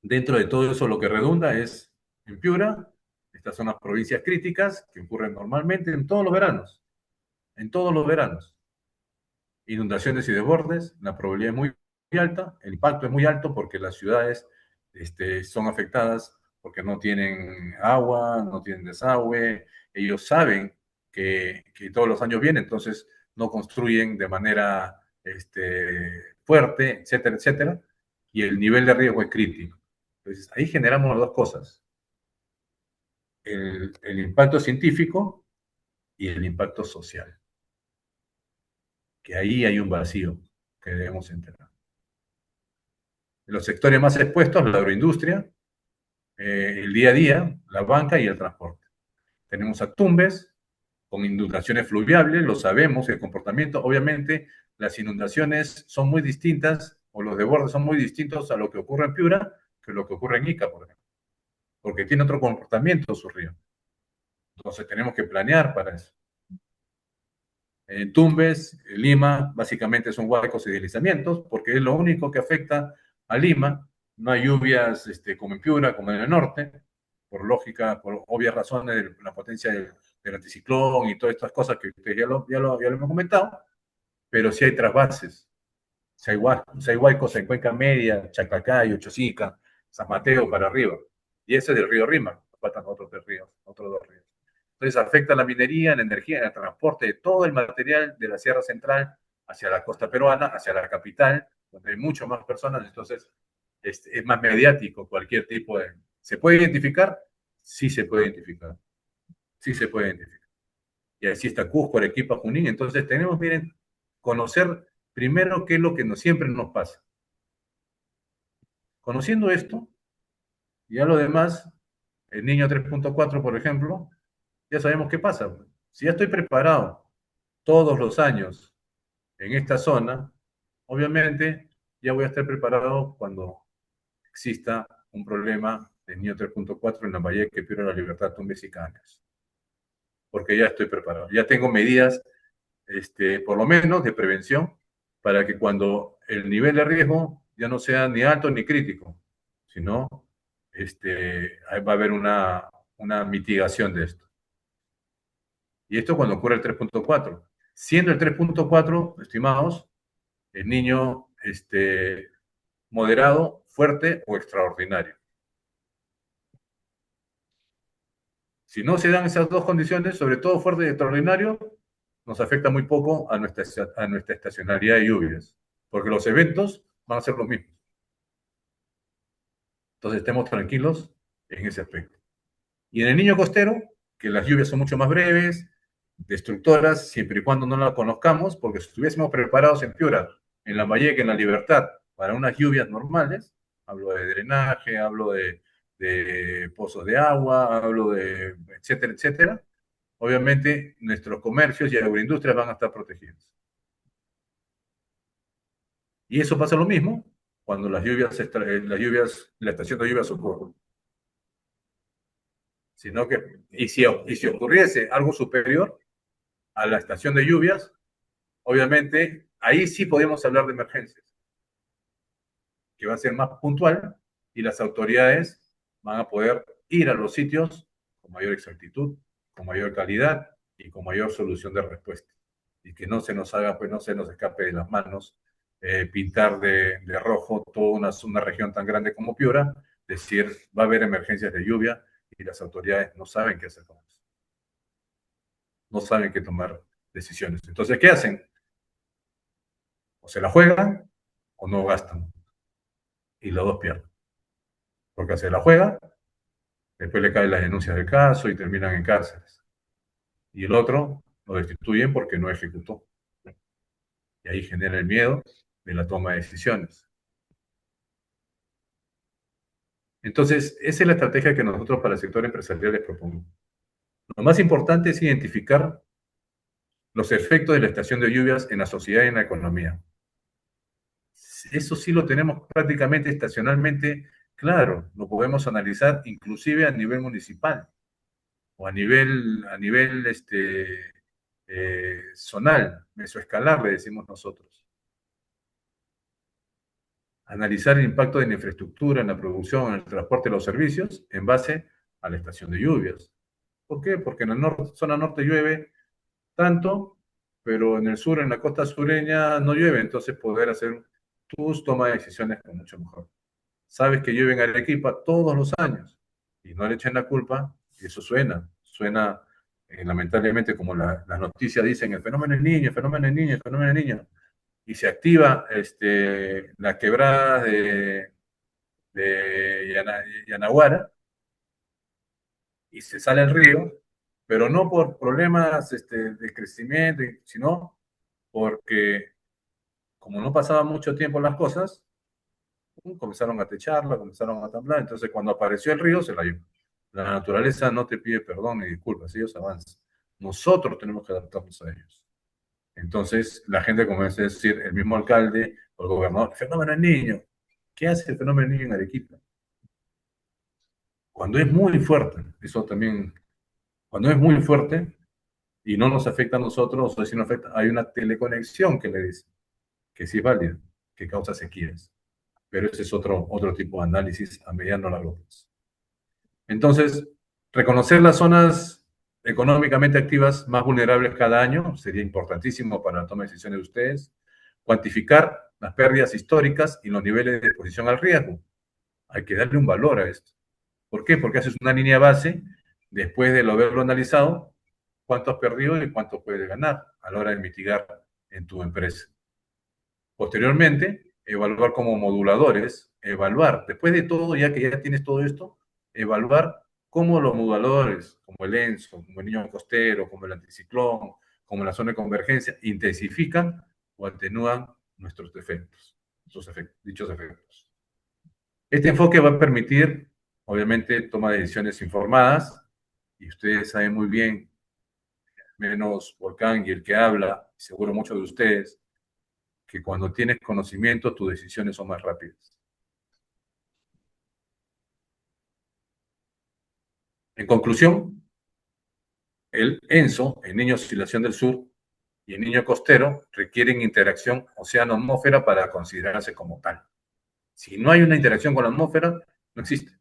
dentro de todo eso lo que redunda es en Piura, estas son las provincias críticas que ocurren normalmente en todos los veranos, en todos los veranos. Inundaciones y desbordes, la probabilidad es muy alta, el impacto es muy alto porque las ciudades son afectadas porque no tienen agua, no tienen desagüe, ellos saben que todos los años viene, entonces no construyen de manera fuerte, etcétera, etcétera, y el nivel de riesgo es crítico. Entonces ahí generamos las dos cosas, el impacto científico y el impacto social, que ahí hay un vacío que debemos entender. Los sectores más expuestos, la agroindustria, el día a día, la banca y el transporte. Tenemos a Tumbes con inundaciones fluviales, lo sabemos, el comportamiento, obviamente las inundaciones son muy distintas, o los desbordes son muy distintos a lo que ocurre en Piura que lo que ocurre en Ica, por ejemplo, porque tiene otro comportamiento su río. Entonces tenemos que planear para eso. En Tumbes, Lima, básicamente son huaicos y deslizamientos, porque es lo único que afecta a Lima. No hay lluvias como en Piura, como en el norte, por lógica, por obvias razones de la potencia del anticiclón y todas estas cosas que ustedes ya lo hemos comentado, pero sí hay trasvases. Si hay huaicos en Cuenca Media, Chaclacayo, Chosica, San Mateo para arriba. Y ese es del río Rima, faltan otros tres ríos, otros dos ríos. Entonces afecta la minería, la energía, el transporte de todo el material de la Sierra Central hacia la costa peruana, hacia la capital, donde hay mucho más personas, entonces es más mediático cualquier tipo de... ¿Se puede identificar? Sí se puede identificar, sí se puede identificar. Y así está Cusco, Arequipa, Junín, entonces tenemos, miren, conocer primero qué es lo que siempre nos pasa. Conociendo esto, ya lo demás, el niño 3.4, por ejemplo, ya sabemos qué pasa. Si ya estoy preparado todos los años en esta zona, obviamente ya voy a estar preparado cuando exista un problema de niño 3.4 en Lambayeque, Piura La Libertad, Tumbes y Cañas. Porque ya estoy preparado. Ya tengo medidas, por lo menos, de prevención para que cuando el nivel de riesgo ya no sea ni alto ni crítico, sino va a haber una mitigación de esto. Y esto cuando ocurre el 3.4. Siendo el 3.4, estimados, el niño moderado, fuerte o extraordinario. Si no se dan esas dos condiciones, sobre todo fuerte y extraordinario, nos afecta muy poco a nuestra estacionalidad de lluvias, porque los eventos van a ser los mismos. Entonces estemos tranquilos en ese aspecto. Y en el niño costero, que las lluvias son mucho más breves, destructoras, siempre y cuando no las conozcamos, porque si estuviésemos preparados en Piura, en Lambayeque, en La Libertad, para unas lluvias normales, hablo de drenaje, hablo de pozos de agua, hablo de etcétera, etcétera, obviamente nuestros comercios y agroindustrias van a estar protegidos. Y eso pasa lo mismo cuando la estación de lluvias ocurre. Y si ocurriese algo superior a la estación de lluvias, obviamente ahí sí podemos hablar de emergencias. que va a ser más puntual y las autoridades van a poder ir a los sitios con mayor exactitud, con mayor calidad y con mayor solución de respuesta. Y que no se nos haga, pues no se nos escape de las manos pintar de rojo toda una región tan grande como Piura, decir, va a haber emergencias de lluvia y las autoridades no saben qué hacer con eso. No saben qué tomar decisiones. Entonces, ¿qué hacen? O se la juegan o no gastan. Y los dos pierden. Porque se la juega, después le caen las denuncias del caso y terminan en cárceles. Y el otro lo destituyen porque no ejecutó. Y ahí genera el miedo de la toma de decisiones. Entonces, esa es la estrategia que nosotros para el sector empresarial les proponemos. Lo más importante es identificar los efectos de la estación de lluvias en la sociedad y en la economía. Eso sí lo tenemos prácticamente estacionalmente claro, lo podemos analizar inclusive a nivel municipal o a nivel zonal, mesoescalar, le decimos nosotros. Analizar el impacto de la infraestructura, en la producción, en el transporte de los servicios, en base a la estación de lluvias. ¿Por qué? Porque en la zona norte llueve tanto, pero en el sur, en la costa sureña, no llueve, entonces poder hacer tus tomas de decisiones con mucho mejor. Sabes que llueve en Arequipa todos los años y no le echen la culpa, y eso suena lamentablemente como las noticias dicen, el fenómeno es niño, el fenómeno es niño, el fenómeno es niño, y se activa la quebrada de Yanaguara y se sale el río, pero no por problemas de crecimiento, sino porque como no pasaba mucho tiempo las cosas, comenzaron a techarla, comenzaron a temblar, entonces cuando apareció el río se la llevó. La naturaleza no te pide perdón ni disculpas, ellos avanzan. Nosotros tenemos que adaptarnos a ellos. Entonces la gente comienza a decir, el mismo alcalde o el gobernador, el fenómeno es niño. ¿Qué hace el fenómeno niño en Arequipa? Cuando es muy fuerte, eso también, cuando es muy fuerte y no nos afecta a nosotros, o si no afecta, hay una teleconexión que le dice, que sí es válida, que causa sequías. Pero ese es otro tipo de análisis a mediano o largo plazo. Entonces, reconocer las zonas económicamente activas más vulnerables cada año sería importantísimo para la toma de decisiones de ustedes. Cuantificar las pérdidas históricas y los niveles de exposición al riesgo. Hay que darle un valor a esto. ¿Por qué? Porque haces una línea base, después de haberlo analizado, cuánto has perdido y cuánto puedes ganar a la hora de mitigar en tu empresa. Posteriormente, evaluar como moduladores, evaluar, después de todo, ya que ya tienes todo esto, evaluar cómo los moduladores, como el ENSO, como el niño costero, como el anticiclón, como la zona de convergencia, intensifican o atenúan nuestros defectos, dichos efectos. Este enfoque va a permitir, obviamente, toma de decisiones informadas, y ustedes saben muy bien, menos Volcán y el que habla, seguro muchos de ustedes, que cuando tienes conocimiento tus decisiones son más rápidas. En conclusión, el ENSO, el Niño Oscilación del Sur, y el Niño Costero requieren interacción océano-atmósfera para considerarse como tal. Si no hay una interacción con la atmósfera, no existe.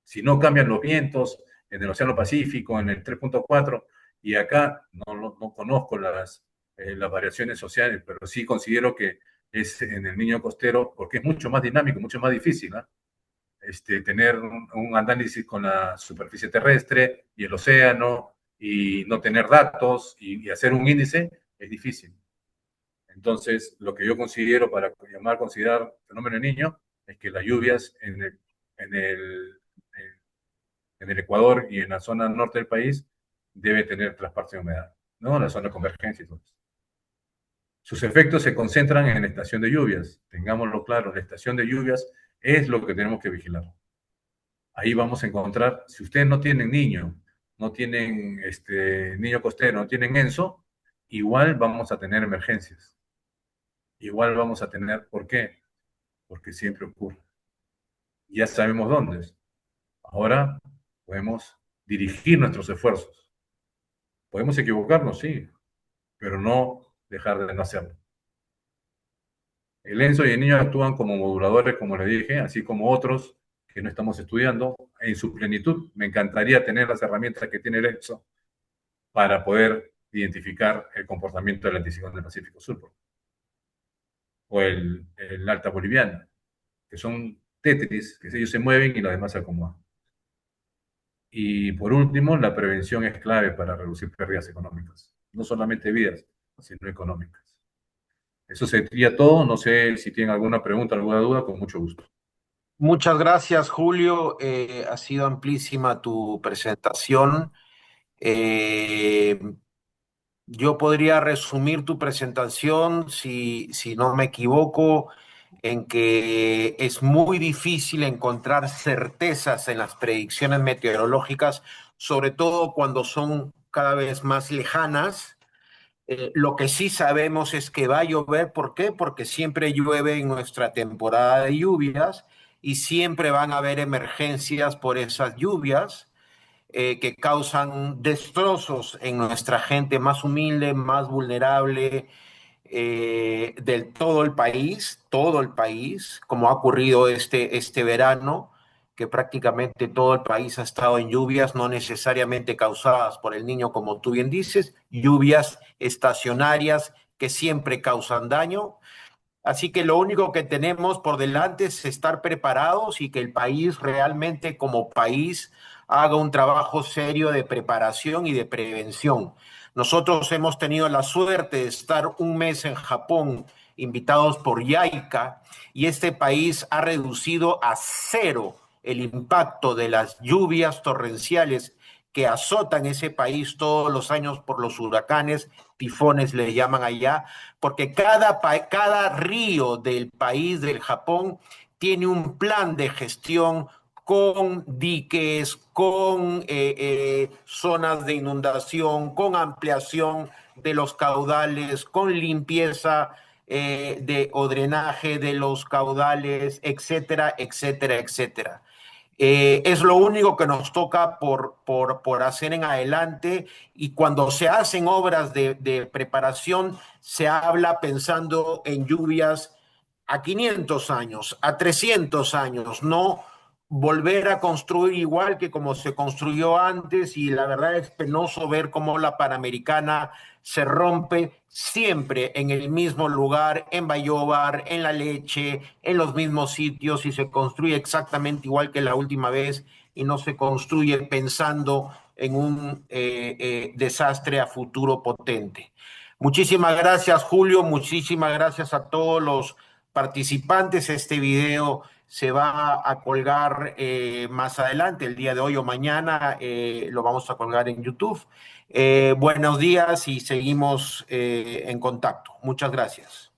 Si no cambian los vientos en el Océano Pacífico, en el 3.4, y acá no conozco las variaciones sociales, pero sí considero que es en el Niño Costero, porque es mucho más dinámico, mucho más difícil, ¿eh? Tener un análisis con la superficie terrestre y el océano y no tener datos y hacer un índice es difícil. Entonces, lo que yo considero para considerar fenómeno niño es que las lluvias en el, en el Ecuador y en la zona norte del país debe tener traspaso de humedad, ¿no? La zona de convergencia y todo eso. Sus efectos se concentran en la estación de lluvias. Tengámoslo claro, la estación de lluvias es lo que tenemos que vigilar. Ahí vamos a encontrar, si ustedes no tienen niño, no tienen niño costero, no tienen ENSO, igual vamos a tener emergencias. Igual vamos a tener, ¿por qué? Porque siempre ocurre. Ya sabemos dónde es. Ahora podemos dirigir nuestros esfuerzos. Podemos equivocarnos, sí, pero no dejar de no hacerlo. El ENSO y el niño actúan como moduladores, como le dije, así como otros que no estamos estudiando en su plenitud. Me encantaría tener las herramientas que tiene el ENSO para poder identificar el comportamiento del anticiclón del Pacífico Sur o el Alta Boliviana, que son Tetris, que ellos se mueven y los demás se acomodan. Y por último, la prevención es clave para reducir pérdidas económicas, no solamente vidas, sino económicas. Eso sería todo. No sé si tienen alguna pregunta, alguna duda, con mucho gusto. Muchas gracias, Julio. Ha sido amplísima tu presentación. Eh, yo podría resumir tu presentación, si no me equivoco, en que es muy difícil encontrar certezas en las predicciones meteorológicas, sobre todo cuando son cada vez más lejanas. Lo que sí sabemos es que va a llover. ¿Por qué? Porque siempre llueve en nuestra temporada de lluvias y siempre van a haber emergencias por esas lluvias que causan destrozos en nuestra gente más humilde, más vulnerable, del todo el país, como ha ocurrido este verano, que prácticamente todo el país ha estado en lluvias, no necesariamente causadas por el niño, como tú bien dices, lluvias estacionarias que siempre causan daño. Así que lo único que tenemos por delante es estar preparados y que el país realmente como país haga un trabajo serio de preparación y de prevención. Nosotros hemos tenido la suerte de estar un mes en Japón, invitados por YAICA, y este país ha reducido a cero el impacto de las lluvias torrenciales que azotan ese país todos los años por los huracanes, tifones le llaman allá, porque cada río del país del Japón tiene un plan de gestión con diques, con zonas de inundación, con ampliación de los caudales, con limpieza o drenaje de los caudales, etcétera, etcétera, etcétera. Es lo único que nos toca por hacer en adelante, y cuando se hacen obras de preparación se habla pensando en lluvias a 500 años, a 300 años, no volver a construir igual que como se construyó antes. Y la verdad es penoso ver cómo la Panamericana se rompe siempre en el mismo lugar, en Bayobar, en La Leche, en los mismos sitios, y se construye exactamente igual que la última vez y no se construye pensando en un desastre a futuro potente. Muchísimas gracias, Julio. Muchísimas gracias a todos los participantes. Este video se va a colgar más adelante, el día de hoy o mañana, lo vamos a colgar en YouTube. Buenos días y seguimos en contacto. Muchas gracias.